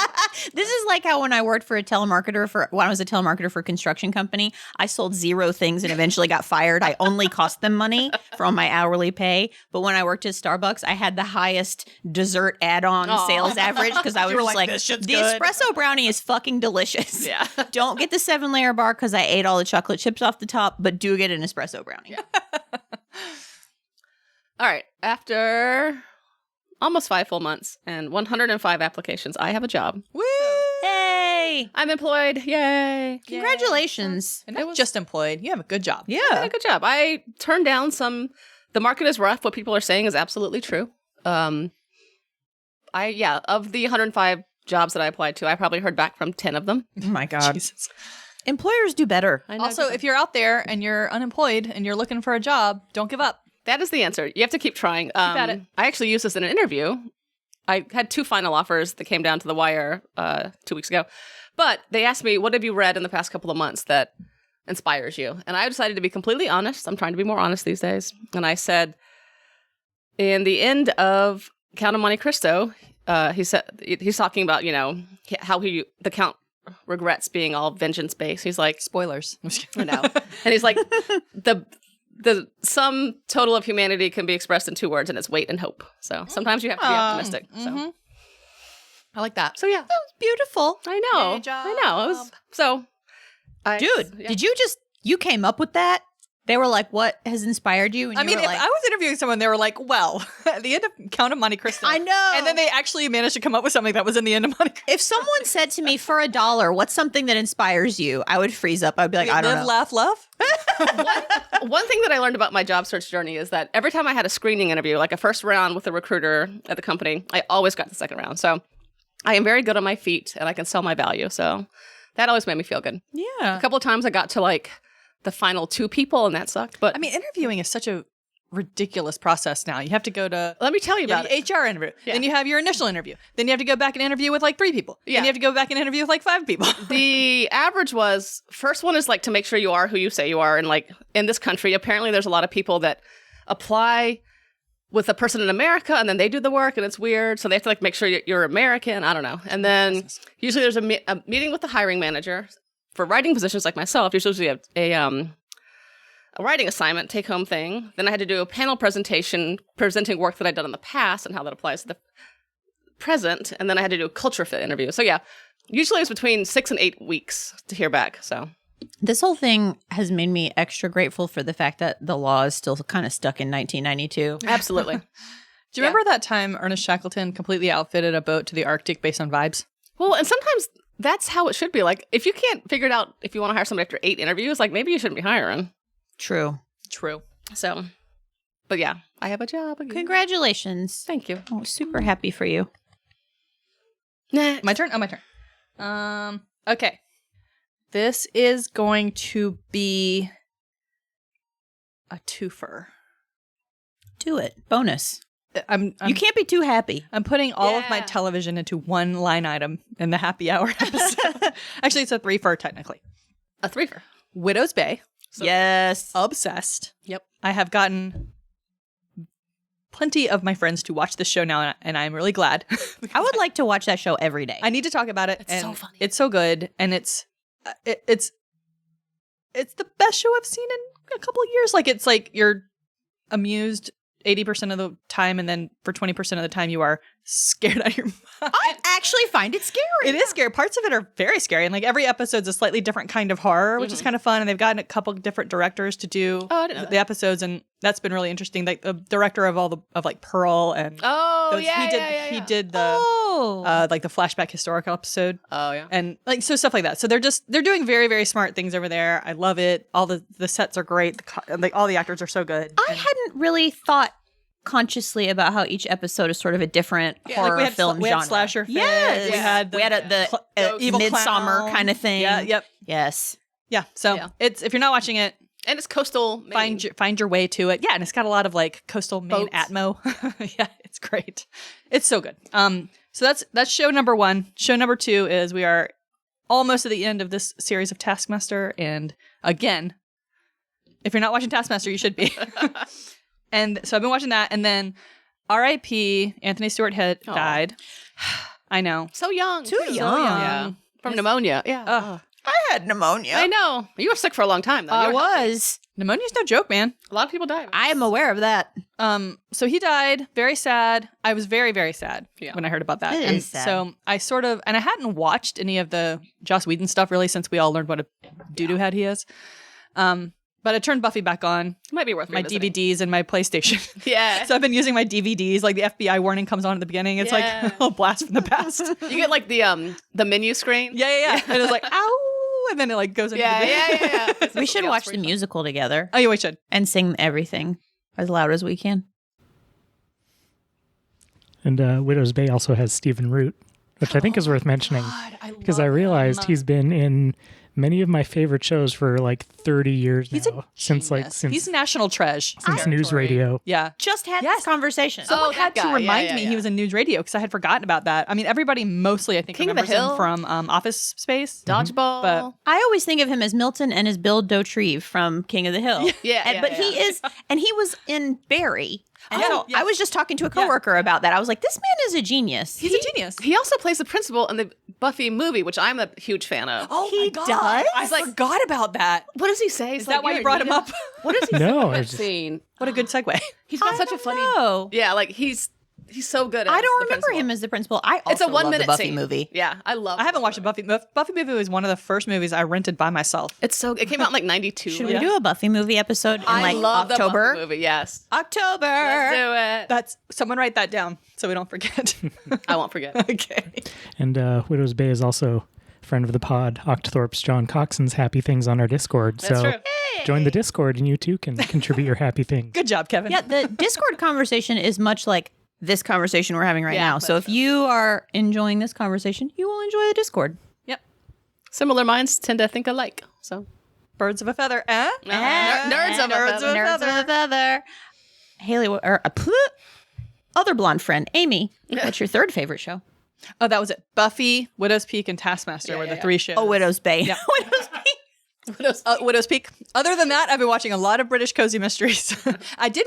Speaker 1: This is like how when I worked for when I was a telemarketer for a construction company, I sold 0 things and eventually got fired. I only cost them money from my hourly pay. But when I worked at Starbucks, I had the highest dessert add-on
Speaker 3: Aw.
Speaker 1: sales average because I was
Speaker 2: You were
Speaker 1: just
Speaker 2: like,
Speaker 1: like,
Speaker 2: "This shit's
Speaker 1: the
Speaker 2: good."
Speaker 1: espresso brownie is fucking delicious.
Speaker 3: Yeah.
Speaker 1: Don't get the 7-layer bar because I ate all the chocolate chips off the top, but do get an espresso brownie.
Speaker 3: All right. After almost 5 full months and 105 applications, I have a job.
Speaker 2: Woo!
Speaker 1: Hey!
Speaker 3: I'm employed. Yay.
Speaker 1: Congratulations.
Speaker 2: And not just employed. You have a good job.
Speaker 3: I did a good job. I turned down some. The market is rough. What people are saying is absolutely true. Of the 105 jobs that I applied to, I probably heard back from 10 of them.
Speaker 1: Oh my God.
Speaker 2: Jesus.
Speaker 1: Employers do better.
Speaker 3: I know.
Speaker 2: Also, if you're out there and you're unemployed and you're looking for a job, don't give up.
Speaker 3: That is the answer. You have to keep trying.
Speaker 2: at it.
Speaker 3: I actually used this in an interview. I had 2 final offers that came down to the wire 2 weeks ago. But they asked me, what have you read in the past couple of months that inspires you? And I decided to be completely honest. I'm trying to be more honest these days. And I said, in the end of Count of Monte Cristo, he said he's talking about, how the Count regrets being all vengeance based. He's like,
Speaker 2: Spoilers.
Speaker 3: I know, and he's like, the sum total of humanity can be expressed in 2 words, and it's wait and hope. So sometimes you have to be optimistic. So
Speaker 2: I like that.
Speaker 3: so yeah,
Speaker 1: Beautiful.
Speaker 3: I know,
Speaker 2: Yay, job.
Speaker 3: I know. It was, so,
Speaker 1: Dude,
Speaker 3: yeah.
Speaker 1: did you came up with that? They were like, what has inspired you? And
Speaker 2: I
Speaker 1: you
Speaker 2: mean,
Speaker 1: were
Speaker 2: if
Speaker 1: like,
Speaker 2: I was interviewing someone, they were like, well, at the end of Count of Monte Cristo.
Speaker 1: I know.
Speaker 2: And then they actually managed to come up with something that was in the end of Monte Cristo.
Speaker 1: if someone said to me for $1, what's something that inspires you? I would freeze up. I'd be like, I don't
Speaker 2: Live,
Speaker 1: know.
Speaker 2: laugh, love.
Speaker 3: One thing that I learned about my job search journey is that every time I had a screening interview, like a first round with a recruiter at the company, I always got the second round. So I am very good on my feet and I can sell my value. So that always made me feel good.
Speaker 1: Yeah.
Speaker 3: A couple of times I got to like the final 2 people and that sucked. But
Speaker 2: I mean, interviewing is such a ridiculous process now. You have to go to
Speaker 3: let me tell you about it.
Speaker 2: HR interview.
Speaker 3: Yeah.
Speaker 2: Then you have your initial interview. Then you have to go back and interview with like 3 people.
Speaker 3: Yeah.
Speaker 2: Then you have to go back and interview with like 5 people.
Speaker 3: The average was first one is like to make sure you are who you say you are. And like in this country, apparently there's a lot of people that apply with a person in America and then they do the work and it's weird. So they have to like make sure you're American. I don't know. And then usually there's a meeting with the hiring manager for writing positions like myself. Usually a writing assignment, take home thing. Then I had to do a panel presentation presenting work that I'd done in the past and how that applies to the present. And then I had to do a culture fit interview. So yeah, usually it's between 6 and 8 weeks to hear back. So
Speaker 1: This whole thing has made me extra grateful for the fact that the law is still kind of stuck in 1992.
Speaker 3: absolutely.
Speaker 2: Do you remember that time Ernest Shackleton completely outfitted a boat to the Arctic based on vibes?
Speaker 3: Well, and sometimes that's how it should be. Like if you can't figure it out, if you want to hire somebody after 8 interviews, like maybe you shouldn't be hiring.
Speaker 1: True.
Speaker 2: True.
Speaker 3: So, but yeah, I have a job again.
Speaker 1: Congratulations.
Speaker 3: Thank you.
Speaker 1: Oh, super happy for you.
Speaker 3: Next.
Speaker 2: My turn? Oh, my turn. Okay. This is going to be a twofer.
Speaker 1: Do it. Bonus.
Speaker 2: I'm
Speaker 1: You can't be too happy.
Speaker 2: I'm putting all of my
Speaker 3: Yeah.
Speaker 2: television into one line item in the happy hour episode. Actually, it's a 3-fer technically.
Speaker 3: A 3-fer.
Speaker 2: Widow's Bay.
Speaker 3: So-
Speaker 1: Yes.
Speaker 2: Obsessed.
Speaker 3: Yep.
Speaker 2: I have gotten plenty of my friends to watch this show now, and I'm really glad.
Speaker 1: I would like to watch that show every day.
Speaker 2: I need to talk about it.
Speaker 3: It's
Speaker 2: and
Speaker 3: so funny.
Speaker 2: It's so good, and it's the best show I've seen in a couple of years. Like it's like you're amused 80% of the time, and then for 20% of the time you are scared out of your mind.
Speaker 1: I actually find it scary.
Speaker 2: It is scary. Parts of it are very scary, and like every episode's a slightly different kind of horror, which is kind of fun. And they've gotten a couple different directors to do
Speaker 3: Oh, I didn't know
Speaker 2: the episodes, and that's been really interesting. Like the director of like Pearl and
Speaker 3: Oh,
Speaker 2: those-
Speaker 3: yeah,
Speaker 2: he did
Speaker 3: yeah.
Speaker 2: he did the
Speaker 1: Oh.
Speaker 2: like the flashback historical episode.
Speaker 3: Oh, yeah.
Speaker 2: And like so stuff like that. So they're doing very, very smart things over there. I love it. All the sets are great. Like all the actors are so good.
Speaker 1: I hadn't really thought consciously about how each episode is sort of a different horror
Speaker 2: we had
Speaker 1: film
Speaker 2: we
Speaker 1: genre.
Speaker 2: had slasher. Fic,
Speaker 1: Yes.
Speaker 2: we had
Speaker 1: the
Speaker 2: evil
Speaker 1: Midsummer
Speaker 2: clown.
Speaker 1: kind of thing.
Speaker 2: Yeah. Yep.
Speaker 1: Yes.
Speaker 2: Yeah. So
Speaker 3: Yeah.
Speaker 2: it's if you're not watching it,
Speaker 3: And it's coastal. Maine.
Speaker 2: find your way to it. Yeah, and it's got a lot of like coastal Maine
Speaker 3: Boats.
Speaker 2: atmo. Yeah, it's great. It's so good. So that's show number 1. Show number 2 is we are almost at the end of this series of Taskmaster, and again, if you're not watching Taskmaster, you should be. And so I've been watching that, and then R.I.P. Anthony Stewart Head
Speaker 3: Aw.
Speaker 2: died. I know.
Speaker 3: So young.
Speaker 1: Too
Speaker 3: too.
Speaker 1: young.
Speaker 3: Yeah. From pneumonia. Yeah.
Speaker 2: Ugh.
Speaker 1: I had pneumonia.
Speaker 3: I know. You were sick for a long time, though.
Speaker 1: I
Speaker 3: You were healthy.
Speaker 1: was.
Speaker 2: Pneumonia's no joke, man.
Speaker 3: A lot of people die.
Speaker 1: I am aware of that.
Speaker 2: So he died. Very sad. I was very, very sad
Speaker 3: Yeah.
Speaker 2: when I heard about that.
Speaker 1: It
Speaker 2: and
Speaker 1: is sad.
Speaker 2: so I and I hadn't watched any of the Joss Whedon stuff really since we all learned what a doo-doo head he is. But I turned Buffy back on,
Speaker 3: It might be worth
Speaker 2: my
Speaker 3: revisiting.
Speaker 2: DVDs and my PlayStation.
Speaker 3: Yeah.
Speaker 2: So I've been using my DVDs, like the FBI warning comes on at the beginning. It's
Speaker 3: Yeah.
Speaker 2: like a blast from the past.
Speaker 3: You get like the menu screen.
Speaker 2: Yeah. And it's like, ow! And then it like goes into
Speaker 3: Yeah,
Speaker 2: the
Speaker 3: yeah.
Speaker 1: We should watch the musical together
Speaker 2: Oh, yeah, we should.
Speaker 1: and sing everything as loud as we can.
Speaker 4: And Widow's Bay also has Stephen Root, which I think is worth mentioning because I realized he's been in many of my favorite shows for like 30 years
Speaker 2: He's a
Speaker 4: now. Since
Speaker 2: He's national treasure.
Speaker 4: since news radio.
Speaker 2: Yeah.
Speaker 1: Just had
Speaker 2: Yes.
Speaker 1: this conversation.
Speaker 2: Someone
Speaker 3: that
Speaker 2: had to
Speaker 3: guy.
Speaker 2: remind
Speaker 3: Yeah,
Speaker 2: me
Speaker 3: yeah.
Speaker 2: he was in news radio because I had forgotten about that. I mean, everybody mostly, I think,
Speaker 3: King of the
Speaker 2: remembers him
Speaker 3: Hill.
Speaker 2: from Office Space.
Speaker 3: Dodgeball.
Speaker 2: But-
Speaker 1: I always think of him as Milton and as Bill Dauterive from King of the Hill.
Speaker 3: Yeah,
Speaker 1: And-
Speaker 3: yeah,
Speaker 1: but
Speaker 3: yeah.
Speaker 1: he is, and he was in Barry. And
Speaker 2: Yeah,
Speaker 1: so
Speaker 2: yes.
Speaker 1: I was just talking to a coworker about that. I was like, this man is a genius.
Speaker 2: He's a genius.
Speaker 3: He also plays the principal in the Buffy movie, which I'm a huge fan of.
Speaker 2: Oh
Speaker 1: He
Speaker 2: my God.
Speaker 1: does?
Speaker 2: I forgot about that.
Speaker 3: What does he say?
Speaker 2: Is that why you brought him up?
Speaker 3: What does he say
Speaker 4: No,
Speaker 3: in that
Speaker 4: it's just-
Speaker 3: scene?
Speaker 2: What a good segue.
Speaker 3: He's got such a funny.
Speaker 1: Oh,
Speaker 3: Yeah, like he's so good.
Speaker 1: I
Speaker 3: as
Speaker 1: don't
Speaker 3: the
Speaker 1: remember
Speaker 3: principal.
Speaker 1: him as the principal. I also
Speaker 3: It's a
Speaker 1: love
Speaker 3: 1
Speaker 1: the
Speaker 3: minute
Speaker 1: Buffy
Speaker 3: scene.
Speaker 1: movie.
Speaker 3: Yeah, I love.
Speaker 2: I haven't watched a Buffy. Buffy movie was one of the first movies I rented by myself.
Speaker 3: It's so. It came out in like '92.
Speaker 1: Should we do a Buffy movie episode in
Speaker 3: I
Speaker 1: like
Speaker 3: love
Speaker 1: October?
Speaker 3: the Buffy movie. Yes.
Speaker 1: October.
Speaker 3: Let's do it.
Speaker 2: That's someone write that down so we don't forget.
Speaker 3: I won't forget.
Speaker 2: Okay.
Speaker 4: And Widow's Bay is also a friend of the pod. Octothorpe's John Coxon's happy things on our Discord.
Speaker 3: That's
Speaker 4: so
Speaker 3: true.
Speaker 4: join the Discord and you too can contribute your happy things.
Speaker 2: Good job, Kevin.
Speaker 1: Yeah, the Discord conversation is much like this conversation we're having right
Speaker 3: Yeah,
Speaker 1: now. So if
Speaker 3: that's
Speaker 1: you are enjoying this conversation, you will enjoy the Discord.
Speaker 3: Yep. Similar minds tend to think alike. So
Speaker 2: Birds of a feather. Eh?
Speaker 3: nerds of a
Speaker 2: Nerds of a
Speaker 3: feather.
Speaker 1: Nerds of a feather. Haley, other blonde friend, Amy. What's your third favorite show?
Speaker 2: Oh, that was it. Buffy, Widow's Peak, and Taskmaster were the three shows.
Speaker 1: Oh, Widow's Bay.
Speaker 2: Yeah.
Speaker 1: Widow's Bay.
Speaker 2: Widow's Peak. Other than that, I've been watching a lot of British cozy mysteries. I do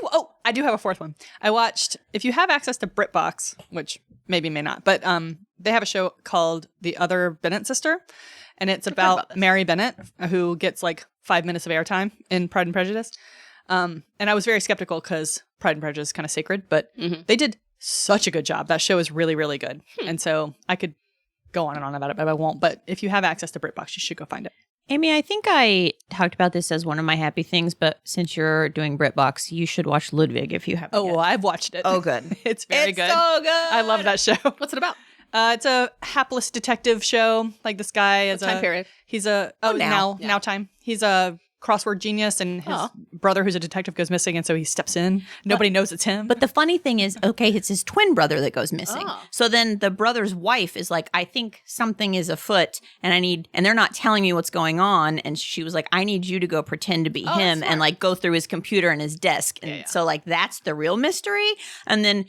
Speaker 2: have a fourth one. I watched, if you have access to BritBox, which maybe may not, but they have a show called The Other Bennett Sister, and it's about Mary Bennett, who gets like 5 minutes of airtime in Pride and Prejudice. And I was very skeptical because Pride and Prejudice is kind of sacred, but they did such a good job. That show is really, really good. And so I could go on and on about it, but I won't. But if you have access to BritBox, you should go find it.
Speaker 1: Amy, I think I talked about this as one of my happy things, but since you're doing BritBox, you should watch Ludwig if you haven't.
Speaker 2: Oh,
Speaker 1: yet.
Speaker 2: well, I've watched it.
Speaker 1: Oh, good.
Speaker 2: It's very
Speaker 1: It's
Speaker 2: good.
Speaker 1: so good.
Speaker 2: I love that show.
Speaker 3: What's it about?
Speaker 2: It's a hapless detective show. Like this guy is
Speaker 3: What time period?
Speaker 2: He's a
Speaker 1: now.
Speaker 2: now time. He's a crossword genius, and his brother, who's a detective, goes missing, and so he steps in. Nobody knows it's him.
Speaker 1: But the funny thing is, okay, it's his twin brother that goes missing.
Speaker 3: Oh.
Speaker 1: So then the brother's wife is like, I think something is afoot and they're not telling me what's going on. And she was like, I need you to go pretend to be him and like go through his computer and his desk. And so like, that's the real mystery. And then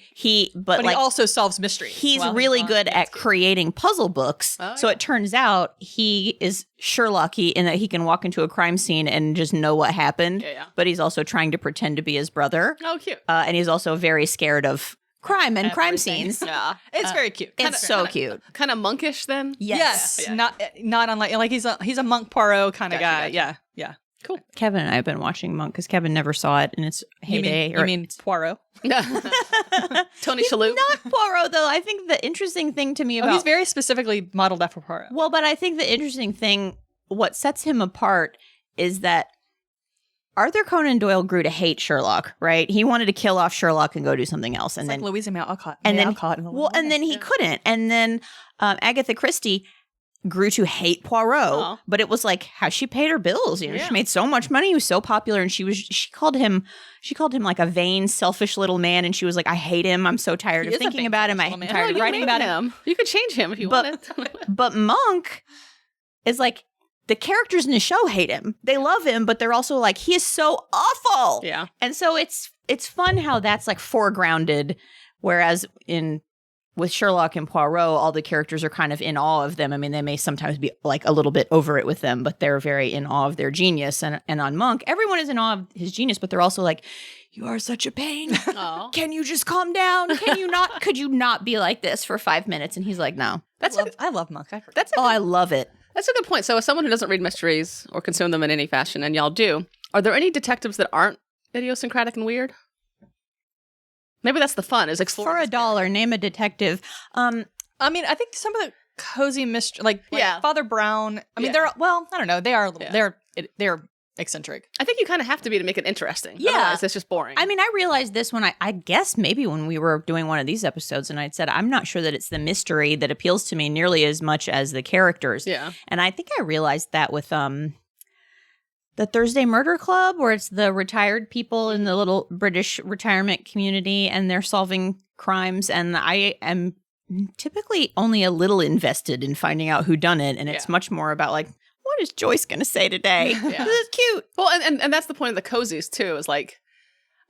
Speaker 1: but
Speaker 2: he
Speaker 1: like,
Speaker 2: also solves mysteries.
Speaker 1: he's
Speaker 2: while
Speaker 1: really
Speaker 2: gone.
Speaker 1: good at creating puzzle books. So it turns out he is Sherlocky in that he can walk into a crime scene and just know what happened.
Speaker 3: Yeah.
Speaker 1: But he's also trying to pretend to be his brother.
Speaker 3: Oh, cute.
Speaker 1: And he's also very scared of crime and crime
Speaker 2: Everything.
Speaker 1: scenes.
Speaker 3: Yeah.
Speaker 2: It's very cute.
Speaker 1: It's so cute.
Speaker 3: Kind of monkish then.
Speaker 2: Yes, not unlike he's a Monk Poirot kind of guy.
Speaker 3: Gotcha.
Speaker 2: Yeah.
Speaker 1: Kevin and I have been watching Monk because Kevin never saw it in its heyday.
Speaker 2: You mean Poirot?
Speaker 3: Tony Shalhoub.
Speaker 1: Not Poirot though. I think the interesting thing to me
Speaker 2: Oh,
Speaker 1: about
Speaker 2: he's very specifically modeled after Poirot.
Speaker 1: well, but I think the interesting thing, what sets him apart, is that Arthur Conan Doyle grew to hate Sherlock. Right? He wanted to kill off Sherlock and go do something else, and
Speaker 2: It's
Speaker 1: then
Speaker 2: like Louisa May Alcott.
Speaker 1: and
Speaker 2: May
Speaker 1: then
Speaker 2: Alcott in the
Speaker 1: well, and then he couldn't, and then Agatha Christie grew to hate Poirot,
Speaker 3: Aw.
Speaker 1: but it was like how she paid her bills. You know,
Speaker 3: Yeah.
Speaker 1: she made so much money. He was so popular, and she called him like a vain, selfish little man. And she was like, I hate him. I'm so tired
Speaker 2: He
Speaker 1: of
Speaker 2: is a
Speaker 1: thinking
Speaker 2: vain,
Speaker 1: about him.
Speaker 2: selfish
Speaker 1: I'm
Speaker 2: little man.
Speaker 1: tired of
Speaker 3: you
Speaker 1: writing
Speaker 3: made
Speaker 1: about him.
Speaker 3: You could change him if you
Speaker 1: But-
Speaker 3: wanted.
Speaker 1: But Monk is like, the characters in the show hate him. They love him, but they're also like, he is so awful.
Speaker 3: Yeah.
Speaker 1: And so it's fun how that's like foregrounded, whereas with Sherlock and Poirot, all the characters are kind of in awe of them. I mean, they may sometimes be like a little bit over it with them, but they're very in awe of their genius. And on Monk, everyone is in awe of his genius, but they're also like, you are such a pain.
Speaker 3: Oh.
Speaker 1: Can you just calm down? Could you not be like this for 5 minutes? And he's like, no.
Speaker 2: I love Monk.
Speaker 3: That's a
Speaker 1: I love it.
Speaker 3: That's a good point. So, as someone who doesn't read mysteries or consume them in any fashion, and y'all do, are there any detectives that aren't idiosyncratic and weird? Maybe that's the fun, is exploring.
Speaker 1: For $1, name a detective.
Speaker 2: I mean, I think some of the cozy mystery, like
Speaker 3: Yeah.
Speaker 2: Father Brown. I mean,
Speaker 3: Yeah.
Speaker 2: I don't know. They are a little,
Speaker 3: Yeah.
Speaker 2: they're eccentric.
Speaker 3: I think you kind of have to be to make it interesting.
Speaker 1: Yeah.
Speaker 3: Otherwise, it's just boring.
Speaker 1: I mean, I realized this when I guess maybe when we were doing one of these episodes and I'd said, I'm not sure that it's the mystery that appeals to me nearly as much as the characters.
Speaker 3: Yeah.
Speaker 1: And I think I realized that with the Thursday Murder Club, where it's the retired people in the little British retirement community and they're solving crimes. And I am typically only a little invested in finding out who done it. And it's
Speaker 3: Yeah.
Speaker 1: much more about like, what is Joyce going to say today?
Speaker 3: Yeah.
Speaker 1: This is cute.
Speaker 3: Well, and that's the point of the cozies, too, is like,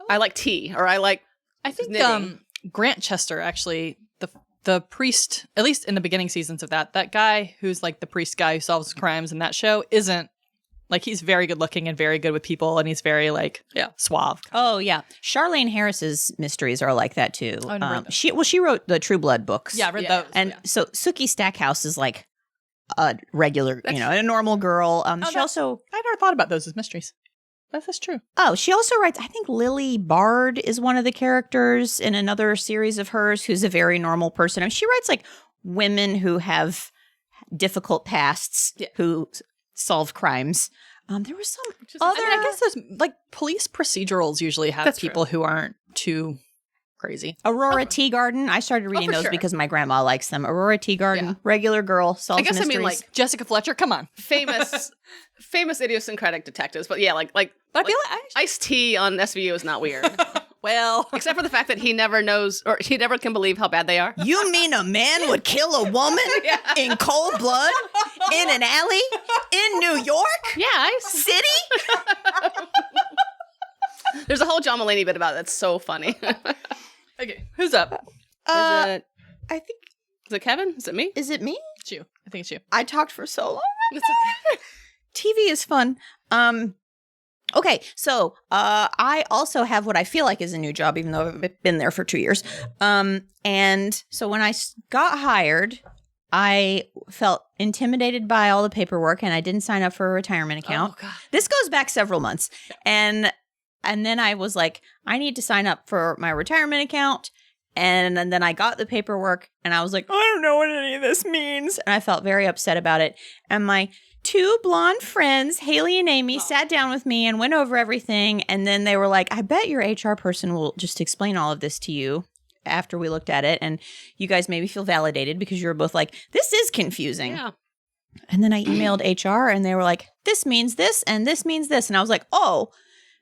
Speaker 3: I like tea, or I like
Speaker 2: I think
Speaker 3: knitting.
Speaker 2: Grant Chester actually, the priest, at least in the beginning seasons of that guy who's like the priest guy who solves crimes in that show isn't Like he's very good looking and very good with people, and he's very like suave.
Speaker 1: Oh yeah, Charlene Harris's mysteries are like that too.
Speaker 2: I never read those.
Speaker 1: She wrote the True Blood books.
Speaker 2: Yeah, I read
Speaker 3: Yeah.
Speaker 2: those.
Speaker 1: and so Sookie Stackhouse is like a regular, a normal girl. She also
Speaker 2: I never thought about those as mysteries. That's true.
Speaker 1: she also writes. I think Lily Bard is one of the characters in another series of hers, who's a very normal person. I mean, she writes like women who have difficult pasts who solve crimes. There was some other.
Speaker 2: I guess those like police procedurals usually have
Speaker 3: That's
Speaker 2: people who aren't too crazy.
Speaker 1: Aurora Teagarden. I started reading
Speaker 3: for
Speaker 1: those
Speaker 3: sure.
Speaker 1: because my grandma likes them. Aurora Teagarden,
Speaker 3: Yeah.
Speaker 1: regular girl, solves
Speaker 3: I guess
Speaker 1: mysteries.
Speaker 3: I mean like
Speaker 2: Jessica Fletcher, come on.
Speaker 3: famous idiosyncratic detectives, but yeah, like
Speaker 2: But I feel like
Speaker 3: Ice-T on SVU is not weird,
Speaker 2: well,
Speaker 3: except for the fact that he never knows or he never can believe how bad they are.
Speaker 1: You mean a man would kill a woman in cold blood in an alley in New York
Speaker 3: Yeah,
Speaker 1: City?
Speaker 3: there's a whole John Mulaney bit about it that's so funny.
Speaker 2: okay, who's up?
Speaker 3: Is it
Speaker 1: I think
Speaker 3: Kevin? Is it me?
Speaker 1: is it me?
Speaker 2: It's you. I think it's you.
Speaker 1: I talked for so long.
Speaker 3: It's okay.
Speaker 1: TV is fun. Okay, so I also have what I feel like is a new job, even though I've been there for 2 years. And so when I got hired, I felt intimidated by all the paperwork, and I didn't sign up for a retirement account.
Speaker 3: Oh god.
Speaker 1: This goes back several months, and then I was like, I need to sign up for my retirement account. And then I got the paperwork, and I was like, I don't know what any of this means, and I felt very upset about it. And my 2 blonde friends, Haley and Amy, sat down with me and went over everything. And then they were like, I bet your HR person will just explain all of this to you after we looked at it. And you guys made me feel validated because you were both like, this is confusing.
Speaker 3: Yeah.
Speaker 1: And then I emailed HR and they were like, this means this and this means this. And I was like, oh.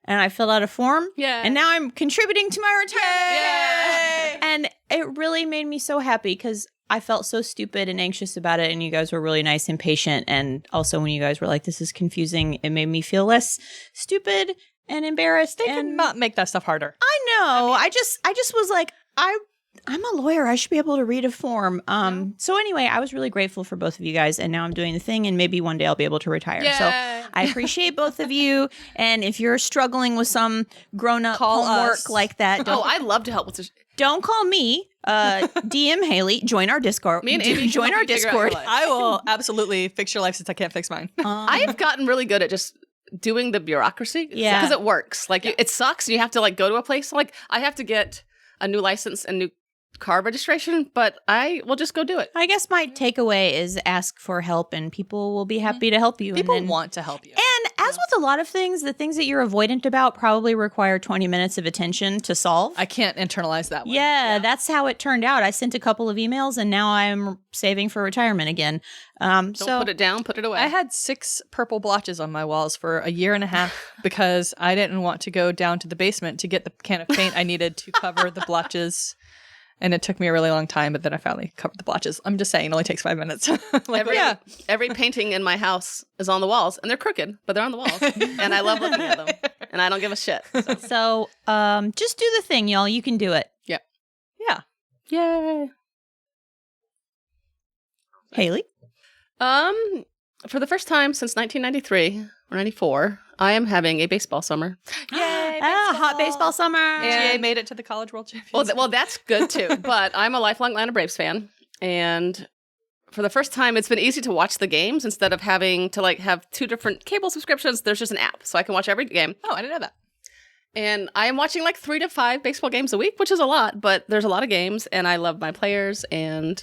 Speaker 1: And I filled out a form.
Speaker 3: Yeah.
Speaker 1: And now I'm contributing to my retirement.
Speaker 3: Yay!
Speaker 1: And it really made me so happy because I felt so stupid and anxious about it. And you guys were really nice and patient. And also when you guys were like, this is confusing, it made me feel less stupid and embarrassed.
Speaker 2: They
Speaker 1: and
Speaker 2: cannot make that stuff harder.
Speaker 1: I know. I just was like, I'm a lawyer. I should be able to read a form. So anyway, I was really grateful for both of you guys, and now I'm doing the thing, and maybe one day I'll be able to retire. So
Speaker 3: Yay.
Speaker 1: I appreciate both of you. And if you're struggling with some grown-up
Speaker 2: Call
Speaker 1: homework
Speaker 2: us.
Speaker 1: like that,
Speaker 3: Oh, I'd love to help with this.
Speaker 1: don't call me. DM Haley. Join our Discord.
Speaker 3: Me and Amy can
Speaker 1: join
Speaker 3: help
Speaker 1: our
Speaker 3: you figure out your
Speaker 1: Discord.
Speaker 3: life.
Speaker 2: I will absolutely fix your life since I can't fix mine.
Speaker 3: I've gotten really good at just doing the bureaucracy.
Speaker 1: Yeah.
Speaker 3: Because it works. Like, it sucks. You have to, like, go to a place. Like, I have to get a new license and new car registration, but I will just go do it.
Speaker 1: I guess my takeaway is ask for help, and people will be happy to help you.
Speaker 2: People
Speaker 1: and then,
Speaker 2: want to help you.
Speaker 1: And as with a lot of things, the things that you're avoidant about probably require 20 minutes of attention to solve.
Speaker 2: I can't internalize that one.
Speaker 1: Yeah, that's how it turned out. I sent a couple of emails, and now I'm saving for retirement again.
Speaker 3: Don't
Speaker 1: So
Speaker 3: put it down, put it away.
Speaker 2: I had 6 purple blotches on my walls for a year and a half because I didn't want to go down to the basement to get the can of paint I needed to cover the blotches. And it took me a really long time, but then I finally covered the blotches. I'm just saying, it only takes 5 minutes. Like,
Speaker 3: every painting in my house is on the walls, and they're crooked, but they're on the walls, and I love looking at them, and I don't give a shit. So.
Speaker 1: just do the thing, y'all. You can do it.
Speaker 2: yeah.
Speaker 3: Yay!
Speaker 1: Haley?
Speaker 3: For the first time since 1993 or 94, I am having a baseball summer.
Speaker 2: Yay!
Speaker 1: Hot baseball summer.
Speaker 2: GA made it to the College World Championship.
Speaker 3: Well, that's good too. But I'm a lifelong Atlanta Braves fan, and for the first time, it's been easy to watch the games instead of having to like have 2 different cable subscriptions. There's just an app, so I can watch every game.
Speaker 2: Oh, I didn't know that.
Speaker 3: And I am watching like 3 to 5 baseball games a week, which is a lot, but there's a lot of games, and I love my players and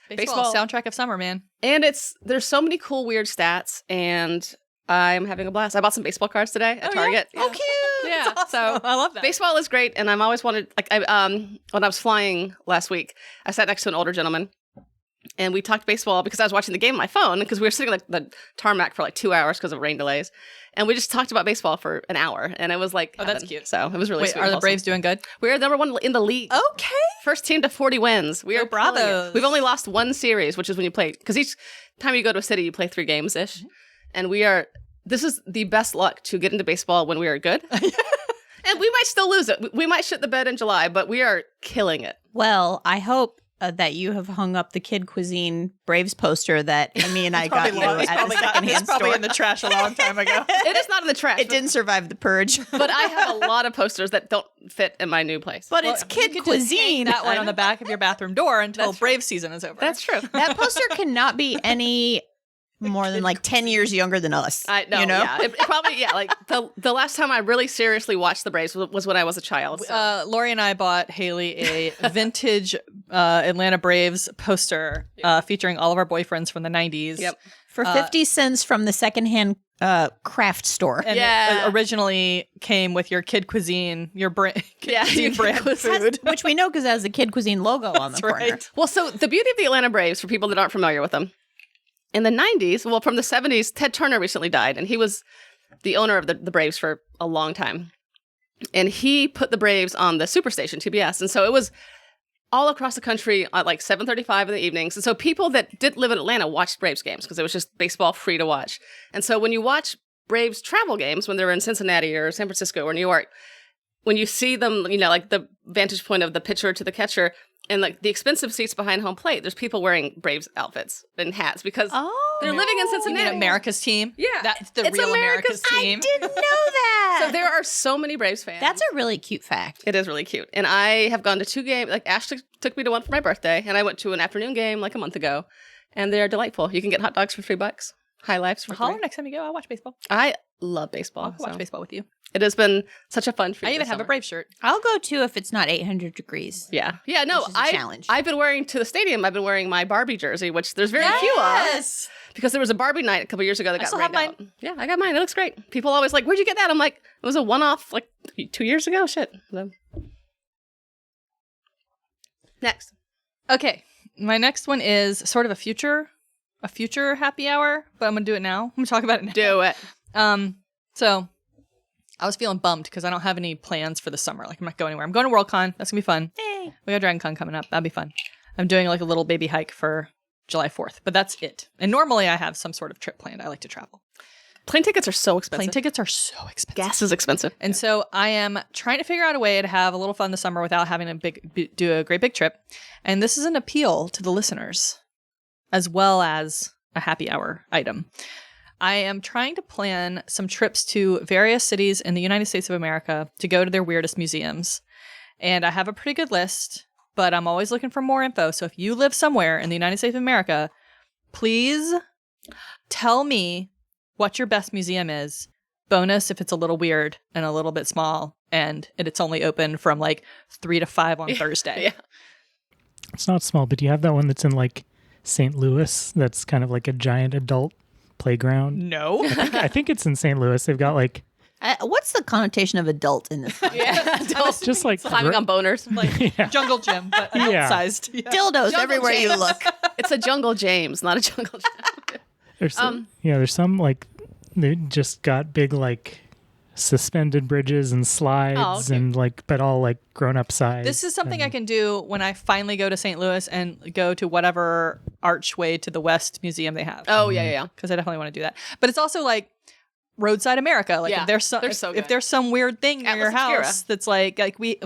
Speaker 2: Baseball soundtrack of summer, man.
Speaker 3: and there's so many cool weird stats, and I'm having a blast. I bought some baseball cards today at Target.
Speaker 1: Oh, cute.
Speaker 3: Yeah, so
Speaker 2: I love that.
Speaker 3: baseball is great, and I'm always wanted like when I was flying last week, I sat next to an older gentleman, and we talked baseball because I was watching the game on my phone because we were sitting like the tarmac for like 2 hours because of rain delays, and we just talked about baseball for an hour, and it was like
Speaker 2: Oh, that's
Speaker 3: heaven.
Speaker 2: cute.
Speaker 3: So it was really
Speaker 2: Wait,
Speaker 3: sweet.
Speaker 2: are
Speaker 3: and
Speaker 2: the
Speaker 3: wholesome.
Speaker 2: Braves doing good?
Speaker 3: We're number 1 in the league.
Speaker 2: Okay.
Speaker 3: First team to 40 wins. We
Speaker 2: Go
Speaker 3: are killing it.
Speaker 2: Bravos.
Speaker 3: We've only lost 1 series, which is when you play because each time you go to a city, you play 3 games ish, and we are. This is the best luck to get into baseball when we are good. And we might still lose it. We might shit the bed in July, but we are killing it.
Speaker 1: Well, I hope that you have hung up the Kid Cuisine Braves poster that Amy and I got you at the secondhand store.
Speaker 2: in the trash a long time ago.
Speaker 3: It is not in the trash.
Speaker 1: It didn't survive the purge.
Speaker 3: But I have a lot of posters that don't fit in my new place.
Speaker 1: But it's Kid
Speaker 2: You could just hang
Speaker 1: Cuisine.
Speaker 2: that one on the back of your bathroom door until Brave season is over.
Speaker 3: That's true.
Speaker 1: That poster cannot be any more than like 10 years younger than us.
Speaker 3: I know.
Speaker 1: You know?
Speaker 3: Yeah. It probably, yeah. Like the last time I really seriously watched the Braves was when I was a child. So.
Speaker 2: Lori and I bought Haley a vintage Atlanta Braves poster featuring all of our boyfriends from the 90s.
Speaker 3: Yep.
Speaker 1: For 50 cents from the secondhand craft store.
Speaker 2: And
Speaker 3: Yeah.
Speaker 2: it originally came with your Kid Cuisine, your Kid
Speaker 3: Yeah,
Speaker 2: Cuisine
Speaker 3: your
Speaker 2: brand
Speaker 3: Kid Cuisine.
Speaker 2: food.
Speaker 1: Which we know because it has the Kid Cuisine logo on the corner.
Speaker 2: right.
Speaker 3: Well, so the beauty of the Atlanta Braves, for people that aren't familiar with them, in the 90s, well, from the 70s, Ted Turner recently died, and he was the owner of the Braves for a long time. And he put the Braves on the Superstation, TBS. And so it was all across the country at like 7:35 in the evenings. And so people that did live in Atlanta watched Braves games because it was just baseball free to watch. And so when you watch Braves travel games, when they're in Cincinnati or San Francisco or New York, when you see them, you know, like the vantage point of the pitcher to the catcher, and like the expensive seats behind home plate, there's people wearing Braves outfits and hats because they're living in
Speaker 2: You
Speaker 3: Cincinnati.
Speaker 2: mean America's team?
Speaker 3: Yeah.
Speaker 2: That's the
Speaker 3: It's
Speaker 2: real
Speaker 3: America's
Speaker 2: America's team.
Speaker 1: Didn't know that.
Speaker 3: So there are so many Braves fans.
Speaker 1: That's a really cute fact.
Speaker 3: It is really cute. And I have gone to 2 games. Like Ash took me to one for my birthday, and I went to an afternoon game like a month ago, and they're delightful. You can get hot dogs for $3, High Lifes for
Speaker 2: Holler
Speaker 3: $3.
Speaker 2: next time you go. I'll watch baseball.
Speaker 3: I love baseball.
Speaker 2: I'll watch
Speaker 3: so
Speaker 2: baseball with you.
Speaker 3: It has been such a fun treat.
Speaker 2: I even
Speaker 3: this
Speaker 2: have a
Speaker 3: summer.
Speaker 2: Brave shirt.
Speaker 1: I'll go too if it's not 800 degrees.
Speaker 3: Yeah. Yeah, no,
Speaker 1: Which is a challenge.
Speaker 3: I've been wearing to the stadium. I've been wearing my Barbie jersey, which there's very few of. Because there was a Barbie night a couple years ago that got
Speaker 2: still
Speaker 3: rained
Speaker 2: have
Speaker 3: out. Yeah, I got mine. It looks great. People always like, where'd you get that? I'm like, it was a one-off like 2 years ago. Shit. So. Next.
Speaker 2: Okay, my next one is sort of a future happy hour, but I'm gonna do it now. I'm gonna talk about it now.
Speaker 3: Do it.
Speaker 2: So I was feeling bummed because I don't have any plans for the summer. Like I'm not going anywhere. I'm going to Worldcon. That's gonna be fun.
Speaker 1: Hey.
Speaker 2: We got Dragon Con coming up. That'll be fun. I'm doing like a little baby hike for July 4th, but that's it. And normally I have some sort of trip planned. I like to travel.
Speaker 3: Plane tickets are so expensive.
Speaker 2: Plane tickets are so expensive.
Speaker 3: Gas is expensive.
Speaker 2: And so I am trying to figure out a way to have a little fun this summer without having to do a great big trip. And this is an appeal to the listeners as well as a happy hour item. I am trying to plan some trips to various cities in the United States of America to go to their weirdest museums. And I have a pretty good list, but I'm always looking for more info. So if you live somewhere in the United States of America, please tell me what your best museum is. Bonus if it's a little weird and a little bit small and it's only open from like 3 to 5 on Thursday.
Speaker 3: Yeah.
Speaker 4: It's not small, but do you have that one that's in like St. Louis? That's kind of like a giant adult playground.
Speaker 2: No.
Speaker 4: I think it's in St. Louis. They've got like
Speaker 1: What's the connotation of adult in this?
Speaker 3: Yeah.
Speaker 4: just like
Speaker 3: Climbing on boners.
Speaker 2: Like
Speaker 4: Yeah.
Speaker 2: jungle gym, but
Speaker 4: Yeah.
Speaker 2: adult-sized. Yeah.
Speaker 1: Dildos
Speaker 3: Jungle
Speaker 1: everywhere you
Speaker 3: James.
Speaker 1: look.
Speaker 3: It's a Jungle James, not a Jungle James.
Speaker 4: There's some, there's some like they just got big like suspended bridges and slides
Speaker 3: okay.
Speaker 4: and like but all like grown up size.
Speaker 2: This is something I can do when I finally go to St. Louis and go to whatever archway to the west museum they have.
Speaker 3: Oh, yeah, yeah.
Speaker 2: Because I definitely want to do that. But it's also like roadside America. Like
Speaker 3: Yeah,
Speaker 2: if there's some
Speaker 3: they're so
Speaker 2: if
Speaker 3: good.
Speaker 2: there's some weird thing near
Speaker 3: Atlas
Speaker 2: your
Speaker 3: Obscura.
Speaker 2: house that's like we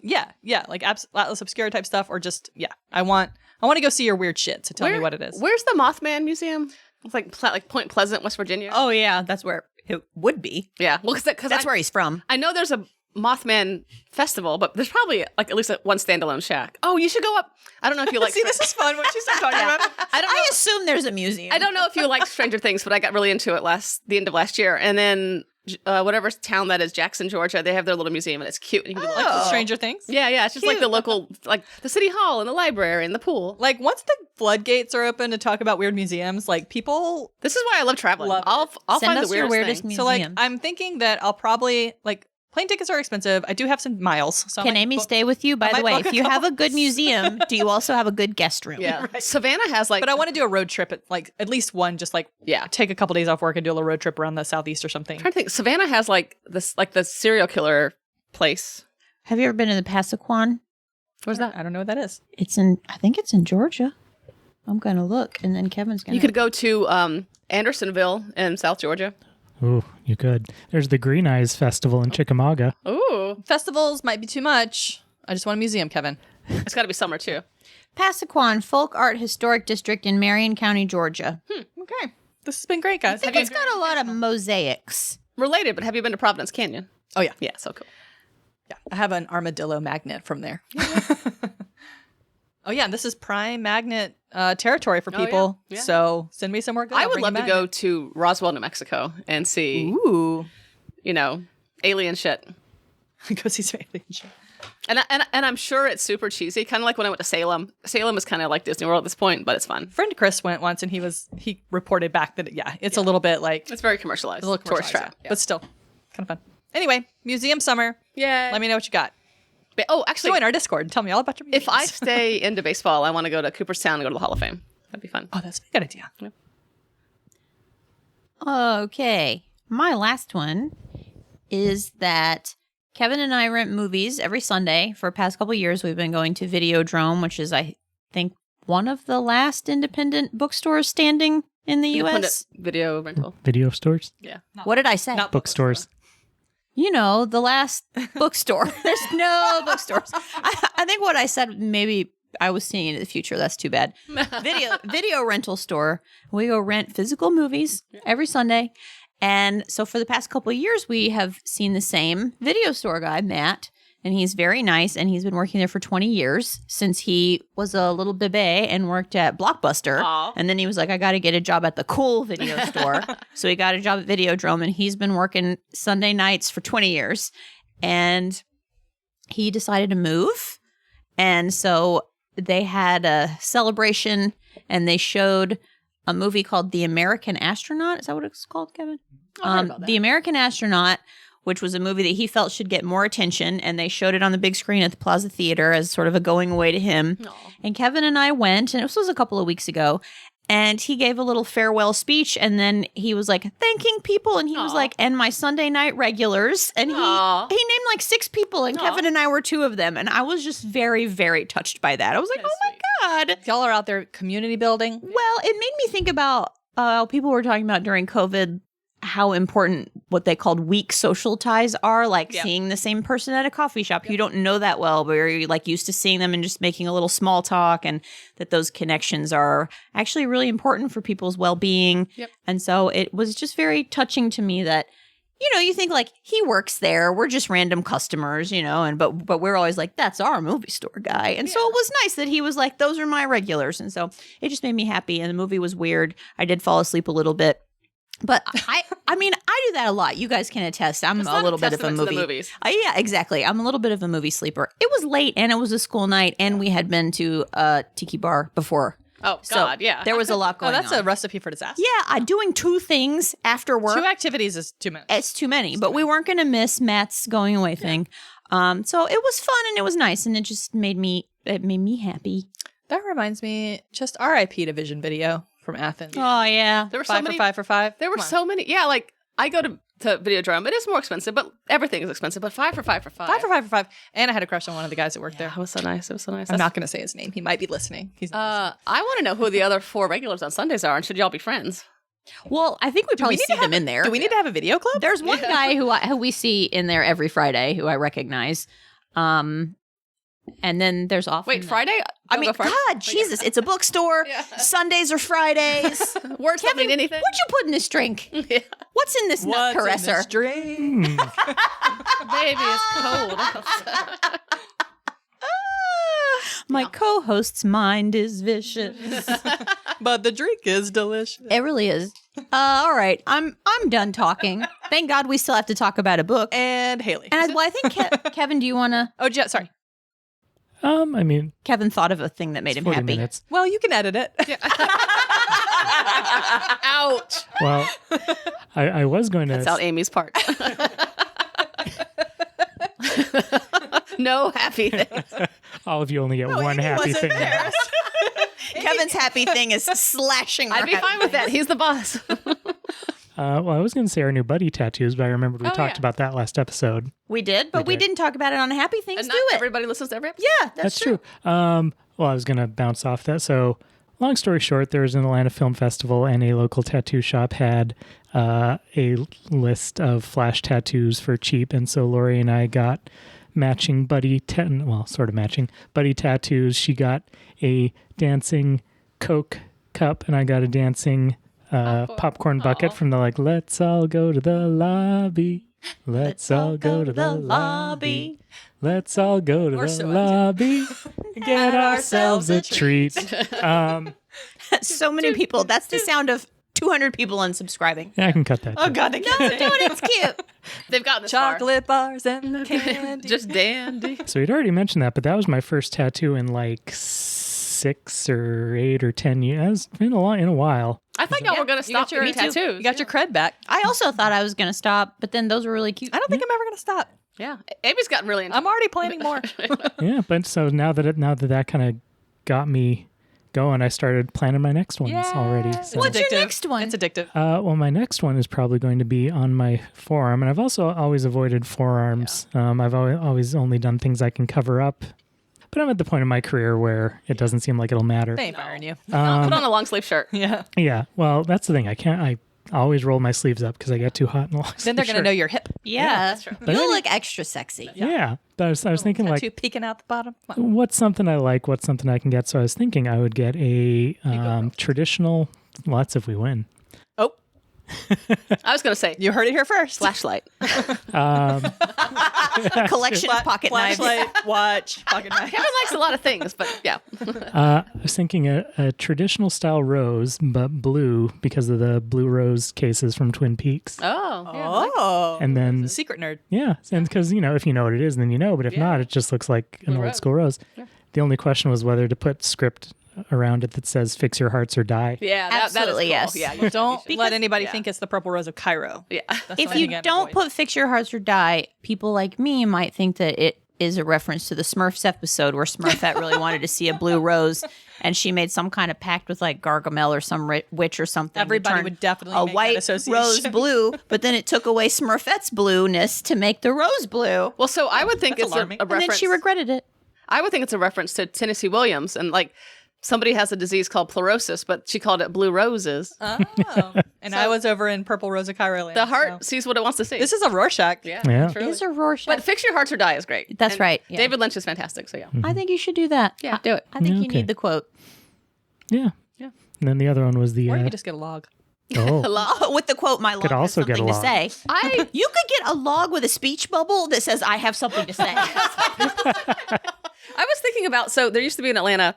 Speaker 2: yeah, like Atlas Obscura type stuff or just I want to go see your weird shit. So tell me what it is.
Speaker 3: Where's the Mothman Museum? It's like Point Pleasant, West Virginia.
Speaker 1: Oh yeah, that's where it would be.
Speaker 3: Yeah. Well, because
Speaker 1: That's where he's from.
Speaker 3: I know there's a Mothman festival, but there's probably like at least one standalone shack. Oh, you should go up. I don't know if you like.
Speaker 2: See, this is fun when she starts talking about it.
Speaker 1: I assume there's a museum.
Speaker 3: I don't know if you like Stranger Things, but I got really into it the end of last year. And then whatever town that is, Jackson, Georgia, they have their little museum and it's cute. And you can do
Speaker 2: Like
Speaker 3: like,
Speaker 2: Stranger Things.
Speaker 3: yeah, it's just like the local, like the city hall and the library and the pool.
Speaker 2: Like once the floodgates are open to talk about weird museums, like people
Speaker 3: This is why I love traveling.
Speaker 2: Love it.
Speaker 3: I'll
Speaker 1: Send
Speaker 3: find
Speaker 1: us
Speaker 3: the
Speaker 1: your
Speaker 3: weirdest
Speaker 1: weirdest
Speaker 3: thing.
Speaker 2: So like
Speaker 1: museum.
Speaker 2: I'm thinking that I'll probably like plane tickets are expensive. I do have some miles. So I
Speaker 1: Can
Speaker 2: might
Speaker 1: Amy
Speaker 2: book-
Speaker 1: stay with you? By
Speaker 2: I
Speaker 1: the
Speaker 2: might
Speaker 1: way,
Speaker 2: book
Speaker 1: if
Speaker 2: a
Speaker 1: you have
Speaker 2: couple-
Speaker 1: a good museum, do you also have a good guest room?
Speaker 3: Yeah. Savannah has like
Speaker 2: But I want to do a road trip at like at least one, just like
Speaker 3: Yeah.
Speaker 2: take a couple days off work and do a little road trip around the southeast or something.
Speaker 3: I'm trying to think. Savannah has like this, like the serial killer place.
Speaker 1: Have you ever been to the Passaquan?
Speaker 3: Where's that?
Speaker 2: I don't know what that is.
Speaker 1: I think it's in Georgia. I'm gonna look, and then Kevin's gonna.
Speaker 3: You could go to Andersonville in South Georgia.
Speaker 4: Ooh, you could. There's the Green Eyes Festival in Chickamauga.
Speaker 3: Ooh,
Speaker 2: Festivals might be too much. I just want a museum, Kevin.
Speaker 3: it's got to be summer too.
Speaker 1: Passaquan Folk Art Historic District in Marion County, Georgia.
Speaker 2: Okay. This has been great,
Speaker 1: I
Speaker 2: guys.
Speaker 1: think it's got a lot of mosaics.
Speaker 3: Related, but have you been to Providence Canyon?
Speaker 2: Oh, yeah.
Speaker 3: Yeah, so cool.
Speaker 2: Yeah. I have an armadillo magnet from there. Oh, yeah. And this is prime magnet territory for
Speaker 3: Oh, yeah.
Speaker 2: people.
Speaker 3: Yeah.
Speaker 2: So send me some more good.
Speaker 3: I
Speaker 2: I'll
Speaker 3: would
Speaker 2: bring
Speaker 3: love
Speaker 2: you
Speaker 3: to go
Speaker 2: magnet.
Speaker 3: to Roswell, New Mexico and see,
Speaker 2: Ooh.
Speaker 3: alien shit.
Speaker 2: Go see some alien shit.
Speaker 3: And I'm sure it's super cheesy, kind of like when I went to Salem. Salem is kind of like Disney World at this point, but it's fun.
Speaker 2: Friend Chris went once and he reported back that, it's a little bit like
Speaker 3: It's very commercialized.
Speaker 2: a little
Speaker 3: tourist
Speaker 2: commercialized,
Speaker 3: trap. Yeah.
Speaker 2: but still kind of fun. Anyway, museum summer.
Speaker 3: Yeah.
Speaker 2: Let me know what you got.
Speaker 3: Actually,
Speaker 2: Join our Discord and tell me all about your museums.
Speaker 3: if I stay into baseball, I want to go to Cooperstown and go to the Hall of Fame. That'd be fun.
Speaker 2: Oh, that's a good idea.
Speaker 1: Okay. My last one is that Kevin and I rent movies every Sunday. For the past couple of years, we've been going to Videodrome, which is, I think, one of the last independent bookstores standing in the
Speaker 3: Independent
Speaker 1: U.S.
Speaker 3: video rental.
Speaker 4: Video stores,
Speaker 3: Yeah.
Speaker 1: What did I say?
Speaker 2: Not
Speaker 4: bookstores.
Speaker 1: You know, the last bookstore. There's no bookstores. I think what I said, maybe I was seeing into the future. That's too bad. Video rental store. We go rent physical movies every Sunday. And so for the past couple of years, we have seen the same video store guy, Matt, and he's very nice. And he's been working there for 20 years since he was a little bebe and worked at Blockbuster.
Speaker 3: Aw.
Speaker 1: And then he was like, I got to get a job at the cool video store. So he got a job at Videodrome, and he's been working Sunday nights for 20 years. And he decided to move. And so they had a celebration, and they showed a movie called The American Astronaut. Is that what it's called, Kevin?
Speaker 3: I heard about that.
Speaker 1: The American Astronaut, which was a movie that he felt should get more attention, and they showed it on the big screen at the Plaza Theater as sort of a going away to him.
Speaker 3: Aw.
Speaker 1: And Kevin and I went, and this was a couple of weeks ago, and he gave a little farewell speech, and then he was like thanking people, and he was
Speaker 3: Aw.
Speaker 1: like, and my Sunday night regulars, and
Speaker 3: Aw.
Speaker 1: he named like 6 people, and
Speaker 3: Aw.
Speaker 1: Kevin and I were 2 of them, and I was just very, very touched by that. I was like,
Speaker 3: That's
Speaker 1: oh my God.
Speaker 2: Y'all are out there community building.
Speaker 1: Well, it made me think about people were talking about during COVID how important what they called weak social ties are, like
Speaker 3: Yeah.
Speaker 1: seeing the same person at a coffee shop you don't know that well, but you're like used to seeing them and just making a little small talk, and that those connections are actually really important for people's well-being.
Speaker 3: Yep.
Speaker 1: And so it was just very touching to me that, you know, you think like he works there, we're just random customers, you know, and but we're always like, that's our movie store guy. And so it was nice that he was like, those are my regulars. And so it just made me happy. And the movie was weird. I did fall asleep a little bit. But I mean, I do that a lot. You guys can attest. I'm
Speaker 3: It's
Speaker 1: a
Speaker 3: not
Speaker 1: little bit of a
Speaker 3: testament to the
Speaker 1: movie.
Speaker 3: movies.
Speaker 1: Yeah, exactly. I'm a little bit of a movie sleeper. It was late, and it was a school night, and we had been to a tiki bar before.
Speaker 3: Oh,
Speaker 1: So
Speaker 3: God, yeah.
Speaker 1: there was a lot
Speaker 2: Oh,
Speaker 1: going
Speaker 2: that's
Speaker 1: on.
Speaker 2: a recipe for disaster.
Speaker 1: Yeah, doing 2 things after work.
Speaker 2: 2 activities is too many.
Speaker 1: It's too many, but we weren't going to miss Matt's going away thing. So it was fun and it was nice, and it just made me happy.
Speaker 2: That reminds me, just RIP to Vision Video from Athens.
Speaker 1: Oh yeah.
Speaker 3: There were so
Speaker 2: 5
Speaker 3: many.
Speaker 2: for 5 for 5.
Speaker 3: There were
Speaker 2: Come on.
Speaker 3: so many. Yeah, like I go to Videodrome. It is more expensive, but everything is expensive. But 5 for 5 for 5.
Speaker 2: 5 for 5 for 5. And I had a crush on one of the guys that worked there.
Speaker 3: It was so nice. It was so nice.
Speaker 2: I'm not going to say his name. He might be listening. He's not
Speaker 3: I want to know who the other 4 regulars on Sundays are, and should y'all be friends?
Speaker 1: Well, I think we probably
Speaker 2: need
Speaker 1: see
Speaker 2: to
Speaker 1: them in there.
Speaker 2: Do we need to have a video club?
Speaker 1: There's one guy who we see in there every Friday who I recognize. And then there's often
Speaker 3: Wait, Friday?
Speaker 1: I
Speaker 3: Y'all
Speaker 1: mean,
Speaker 3: go Friday?
Speaker 1: God, Jesus, it's a bookstore.
Speaker 3: Yeah.
Speaker 1: Sundays or Fridays.
Speaker 3: Words don't mean anything.
Speaker 1: What'd you put in this drink?
Speaker 3: Yeah.
Speaker 1: What's in this nut caresser?
Speaker 3: Baby, it's cold.
Speaker 1: My co-host's mind is vicious.
Speaker 2: But the drink is delicious.
Speaker 1: It really is. All right, I'm done talking. Thank God we still have to talk about a book.
Speaker 2: And Haley.
Speaker 1: And I think Kevin, do you want to?
Speaker 2: Oh, sorry.
Speaker 4: I mean,
Speaker 1: Kevin thought of a thing that made him
Speaker 4: 40
Speaker 1: happy.
Speaker 4: minutes.
Speaker 2: Well, you can edit it.
Speaker 3: Ouch.
Speaker 4: Well, I was going to.
Speaker 3: That's out Amy's part. No happy thing.
Speaker 4: All of you only get one
Speaker 2: Amy
Speaker 4: happy
Speaker 2: wasn't
Speaker 4: thing.
Speaker 2: there.
Speaker 1: Kevin's happy thing is slashing.
Speaker 3: I'd be fine with that. He's the boss.
Speaker 4: Well, I was going to say our new buddy tattoos, but I remembered we talked
Speaker 3: yeah.
Speaker 4: about that last episode.
Speaker 1: We did, but we
Speaker 4: did.
Speaker 1: didn't talk about it on Happy Things.
Speaker 3: And
Speaker 1: Do
Speaker 3: not
Speaker 1: it.
Speaker 3: everybody listens to every episode.
Speaker 1: Yeah, that's true.
Speaker 4: Well, I was going to bounce off that. So, long story short, there was an Atlanta Film Festival, and a local tattoo shop had a list of flash tattoos for cheap. And so Lori and I got matching sort of matching buddy tattoos. She got a dancing Coke cup, and I got a dancing popcorn bucket from the let's all go to the lobby. Let's all go to the lobby. Let's all go to the lobby and get ourselves a treat.
Speaker 1: So many people. That's the sound of 200 people unsubscribing.
Speaker 4: Yeah, I can cut that.
Speaker 2: Oh
Speaker 4: too.
Speaker 2: God, I can't say.
Speaker 1: Dude, it's cute.
Speaker 3: They've gotten this far.
Speaker 2: Chocolate bars and candy.
Speaker 3: Just dandy.
Speaker 4: So you'd already mentioned that, but that was my first tattoo in 6 or 8 or 10 years. It's been a while.
Speaker 3: I thought y'all were going to stop
Speaker 2: your
Speaker 3: getting tattoos.
Speaker 2: You got your cred back.
Speaker 1: I also thought I was going to stop, but then those were really cute.
Speaker 2: I don't think I'm ever gonna stop.
Speaker 3: Yeah. Amy's gotten really into
Speaker 2: I'm already planning more.
Speaker 4: Yeah, but so now that kind of got me going, I started planning my next ones already. So.
Speaker 1: What's your next one?
Speaker 2: It's addictive.
Speaker 4: Well, my next one is probably going to be on my forearm, and I've also always avoided forearms. I've always only done things I can cover up, but I'm at the point in my career where it doesn't seem like it'll matter.
Speaker 2: They ain't firing you.
Speaker 3: Put on a long sleeve shirt.
Speaker 2: Yeah.
Speaker 4: Yeah, well, that's the thing. I always roll my sleeves up because I get too hot and long.
Speaker 2: Then they're gonna know your hip.
Speaker 1: Yeah,
Speaker 3: that's true.
Speaker 1: You'll look extra sexy.
Speaker 4: Yeah, but I was thinking
Speaker 2: Tattoo peeking out the bottom.
Speaker 4: what's something I like? What's something I can get? So I was thinking I would get a traditional. Well, that's if we win.
Speaker 2: Oh,
Speaker 3: I was going to say
Speaker 2: you heard it here first.
Speaker 3: flashlight.
Speaker 1: A collection of pocket knives.
Speaker 2: Flashlight, watch, pocket knife.
Speaker 3: Kevin likes a lot of things, but yeah.
Speaker 4: I was thinking a traditional style rose, but blue because of the blue rose cases from Twin Peaks.
Speaker 3: Oh. Yeah.
Speaker 2: Oh,
Speaker 4: And then
Speaker 2: secret nerd.
Speaker 4: yeah, and because if you know what it is, then you know. But if not, it just looks like an
Speaker 3: Blue
Speaker 4: old
Speaker 3: rose.
Speaker 4: school rose. The only question was whether to put script around it that says "Fix your hearts or die."
Speaker 3: Yeah, that is
Speaker 1: Absolutely,
Speaker 3: cool.
Speaker 1: yes.
Speaker 3: Yeah, you
Speaker 2: Don't
Speaker 3: should.
Speaker 2: let anybody
Speaker 3: yeah.
Speaker 2: think it's the Purple Rose of Cairo.
Speaker 3: Yeah.
Speaker 2: That's
Speaker 1: If
Speaker 2: what I
Speaker 1: you
Speaker 2: think I'd
Speaker 1: don't
Speaker 2: avoid.
Speaker 1: put Fix Your Hearts or Die, people like me might think that it is a reference to the Smurfs episode where Smurfette really wanted to see a blue rose and she made some kind of pact with Gargamel or some witch or something. to
Speaker 2: Everybody
Speaker 1: turn
Speaker 2: would definitely
Speaker 1: a
Speaker 2: make that
Speaker 1: white
Speaker 2: association.
Speaker 1: rose blue, but then it took away Smurfette's blueness to make the rose blue.
Speaker 3: Well, so I would think
Speaker 2: That's
Speaker 3: it's
Speaker 2: alarming.
Speaker 3: a
Speaker 1: And
Speaker 3: reference.
Speaker 1: then she regretted it.
Speaker 3: I would think it's a reference to Tennessee Williams and somebody has a disease called pleurosis, but she called it blue roses.
Speaker 2: Oh, and I was over in Purple Rose of Cairo land.
Speaker 3: The heart sees what it wants to see.
Speaker 2: This is a Rorschach.
Speaker 3: yeah,
Speaker 4: Yeah.
Speaker 3: truly.
Speaker 1: Is a Rorschach.
Speaker 3: But Fix Your Hearts or Die is great.
Speaker 1: That's
Speaker 3: And
Speaker 1: right, yeah.
Speaker 3: David Lynch is fantastic. So yeah,
Speaker 1: I think you should do that.
Speaker 3: yeah, do it.
Speaker 1: I think
Speaker 4: Yeah,
Speaker 1: you
Speaker 4: okay.
Speaker 1: need the quote.
Speaker 4: Yeah.
Speaker 3: Yeah.
Speaker 4: And then the other one was the
Speaker 2: Or you could just get a log.
Speaker 1: With the quote, my log
Speaker 4: Could
Speaker 1: has
Speaker 4: also get
Speaker 1: something
Speaker 4: a
Speaker 1: to
Speaker 4: log.
Speaker 1: say. You could get a log with a speech bubble that says, I have something to say.
Speaker 3: I was thinking about, so there used to be in Atlanta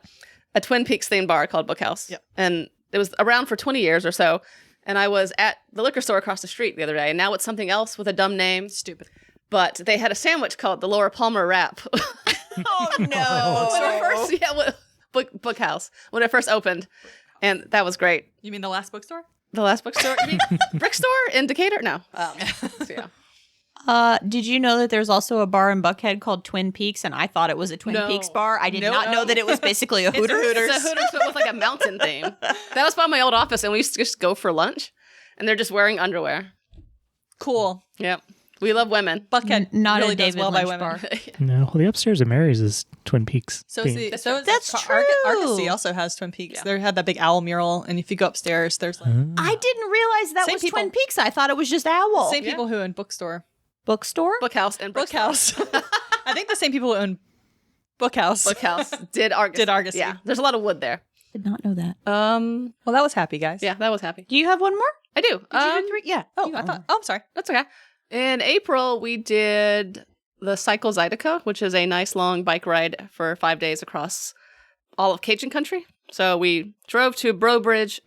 Speaker 3: a Twin Peaks themed bar called Bookhouse.
Speaker 2: Yep.
Speaker 3: And it was around for 20 years or so. And I was at the liquor store across the street the other day, and now it's something else with a dumb name.
Speaker 2: Stupid.
Speaker 3: But they had a sandwich called the Laura Palmer Wrap.
Speaker 1: Oh,
Speaker 3: when it first, Bookhouse, when it first opened. And that was great.
Speaker 2: You mean the last bookstore?
Speaker 3: The last bookstore? You mean Brick Store in Decatur? No. So yeah.
Speaker 1: Did you know that there's also a bar in Buckhead called Twin Peaks? And I thought it was a Twin
Speaker 3: No.
Speaker 1: Peaks bar. I did
Speaker 2: No.
Speaker 1: not know that it was basically a Hooters.
Speaker 3: It's a Hooters, but with like a mountain theme. That was by my old office, and we used to just go for lunch, and they're just wearing underwear.
Speaker 2: Cool.
Speaker 3: Yep. We love women.
Speaker 2: Buckhead
Speaker 1: Not
Speaker 2: really
Speaker 1: a
Speaker 2: does
Speaker 1: David
Speaker 2: well by
Speaker 1: Lynch
Speaker 2: women.
Speaker 1: bar.
Speaker 4: No, well, the upstairs at Mary's is Twin Peaks.
Speaker 2: So is
Speaker 4: themed.
Speaker 2: the, so is
Speaker 1: That's
Speaker 2: Argosy
Speaker 1: true.
Speaker 2: also has Twin Peaks.
Speaker 3: Yeah.
Speaker 2: They had that big owl mural, and if you go upstairs, there's like
Speaker 1: I didn't realize that
Speaker 2: Same
Speaker 1: was
Speaker 2: people.
Speaker 1: Twin Peaks. I thought it was just Owl.
Speaker 2: same people who own bookstore,
Speaker 1: Bookstore?
Speaker 3: Bookhouse and Brick Store.
Speaker 2: Bookhouse. I think the same people who own Bookhouse.
Speaker 3: Bookhouse did Argosy.
Speaker 2: Did Argosy.
Speaker 3: Yeah. There's a lot of wood there.
Speaker 1: Did not know that.
Speaker 2: Well, that was happy, guys.
Speaker 3: Yeah, that was happy.
Speaker 1: Do you have one more?
Speaker 3: I do.
Speaker 1: Did you do three? Yeah.
Speaker 2: Oh, I thought. Oh, I'm sorry.
Speaker 3: That's okay. In April, we did the Cycle Zydeco, which is a nice long bike ride for 5 days across all of Cajun country. So we drove to Breaux Bridge,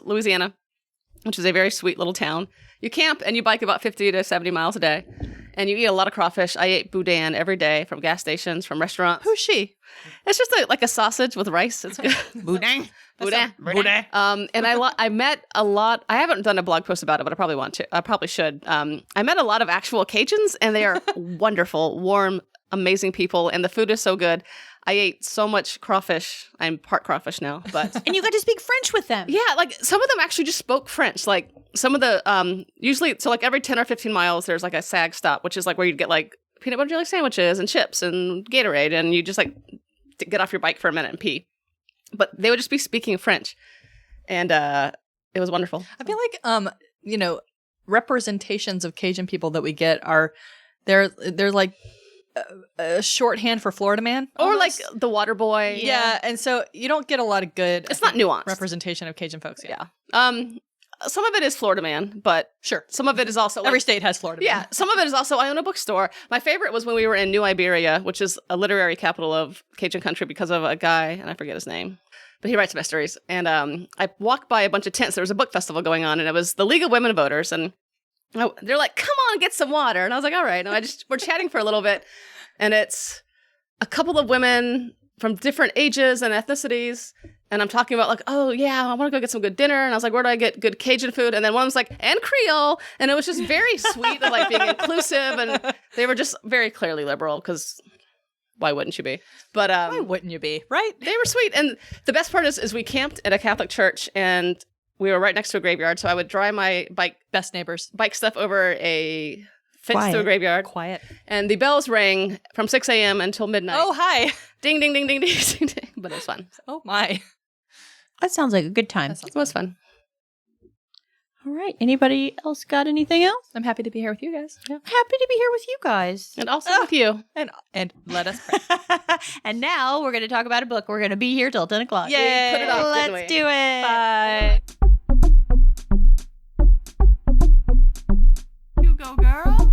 Speaker 3: Louisiana, which is a very sweet little town. You camp and you bike about 50 to 70 miles a day, and you eat a lot of crawfish. I ate boudin every day from gas stations, from restaurants.
Speaker 2: Who's she?
Speaker 3: It's just like a sausage with rice. It's good.
Speaker 1: Boudin.
Speaker 3: Boudin.
Speaker 2: Boudin.
Speaker 3: And I met a lot. I haven't done a blog post about it, but I probably want to. I probably should. I met a lot of actual Cajuns, and they are wonderful, warm, amazing people, and the food is so good. I ate so much crawfish. I'm part crawfish now, but
Speaker 1: And you got to speak French with them.
Speaker 3: yeah, like some of them actually just spoke French. Like some of the usually, so like every 10 or 15 miles, there's like a SAG stop, which is like where you'd get like peanut butter jelly sandwiches and chips and Gatorade, and you just like get off your bike for a minute and pee. But they would just be speaking French, and it was wonderful.
Speaker 2: I feel like representations of Cajun people that we get are They're like a shorthand for Florida man.
Speaker 3: Or like
Speaker 2: almost.
Speaker 3: the water boy.
Speaker 2: Yeah, and so you don't get a lot of good
Speaker 3: It's not nuanced.
Speaker 2: representation of Cajun folks.
Speaker 3: Yeah. Some of it is Florida man, but
Speaker 2: Sure.
Speaker 3: some of it is also
Speaker 2: Every state has Florida
Speaker 3: Yeah,
Speaker 2: man.
Speaker 3: some of it is also I own a bookstore. My favorite was when we were in New Iberia, which is a literary capital of Cajun country because of a guy, and I forget his name, but he writes mysteries. And I walked by a bunch of tents. There was a book festival going on, and it was the League of Women Voters, and they're like, "Come on, get some water." And I was like, "All right." And we're chatting for a little bit, and it's a couple of women from different ages and ethnicities. And I'm talking about like, oh yeah, I want to go get some good dinner. And I was like, where do I get good Cajun food? And then one was like, and Creole. And it was just very sweet and like being inclusive. And they were just very clearly liberal because why wouldn't you be? But
Speaker 2: Why wouldn't you be? Right?
Speaker 3: they were sweet. And the best part is we camped at a Catholic church and we were right next to a graveyard. So I would drive my
Speaker 2: Best neighbors.
Speaker 3: bike stuff over a fence
Speaker 1: Quiet.
Speaker 3: to a graveyard.
Speaker 2: Quiet.
Speaker 3: And the bells rang from 6 a.m. until midnight.
Speaker 2: Oh, hi.
Speaker 3: Ding, ding, ding, ding, ding, ding, ding. But it was fun.
Speaker 2: Oh, my.
Speaker 1: That sounds like a good time.
Speaker 3: It was fun.
Speaker 1: All right. Anybody else got anything else?
Speaker 2: I'm happy to be here with you guys. Yeah.
Speaker 1: Happy to be here with you guys.
Speaker 3: And also with you.
Speaker 2: And let us pray.
Speaker 1: And now we're going to talk about a book. We're going to be here till 10 o'clock.
Speaker 2: Yay.
Speaker 3: Put it off, didn't
Speaker 1: Let's
Speaker 3: we?
Speaker 1: do it.
Speaker 2: Bye.
Speaker 3: You go, girl.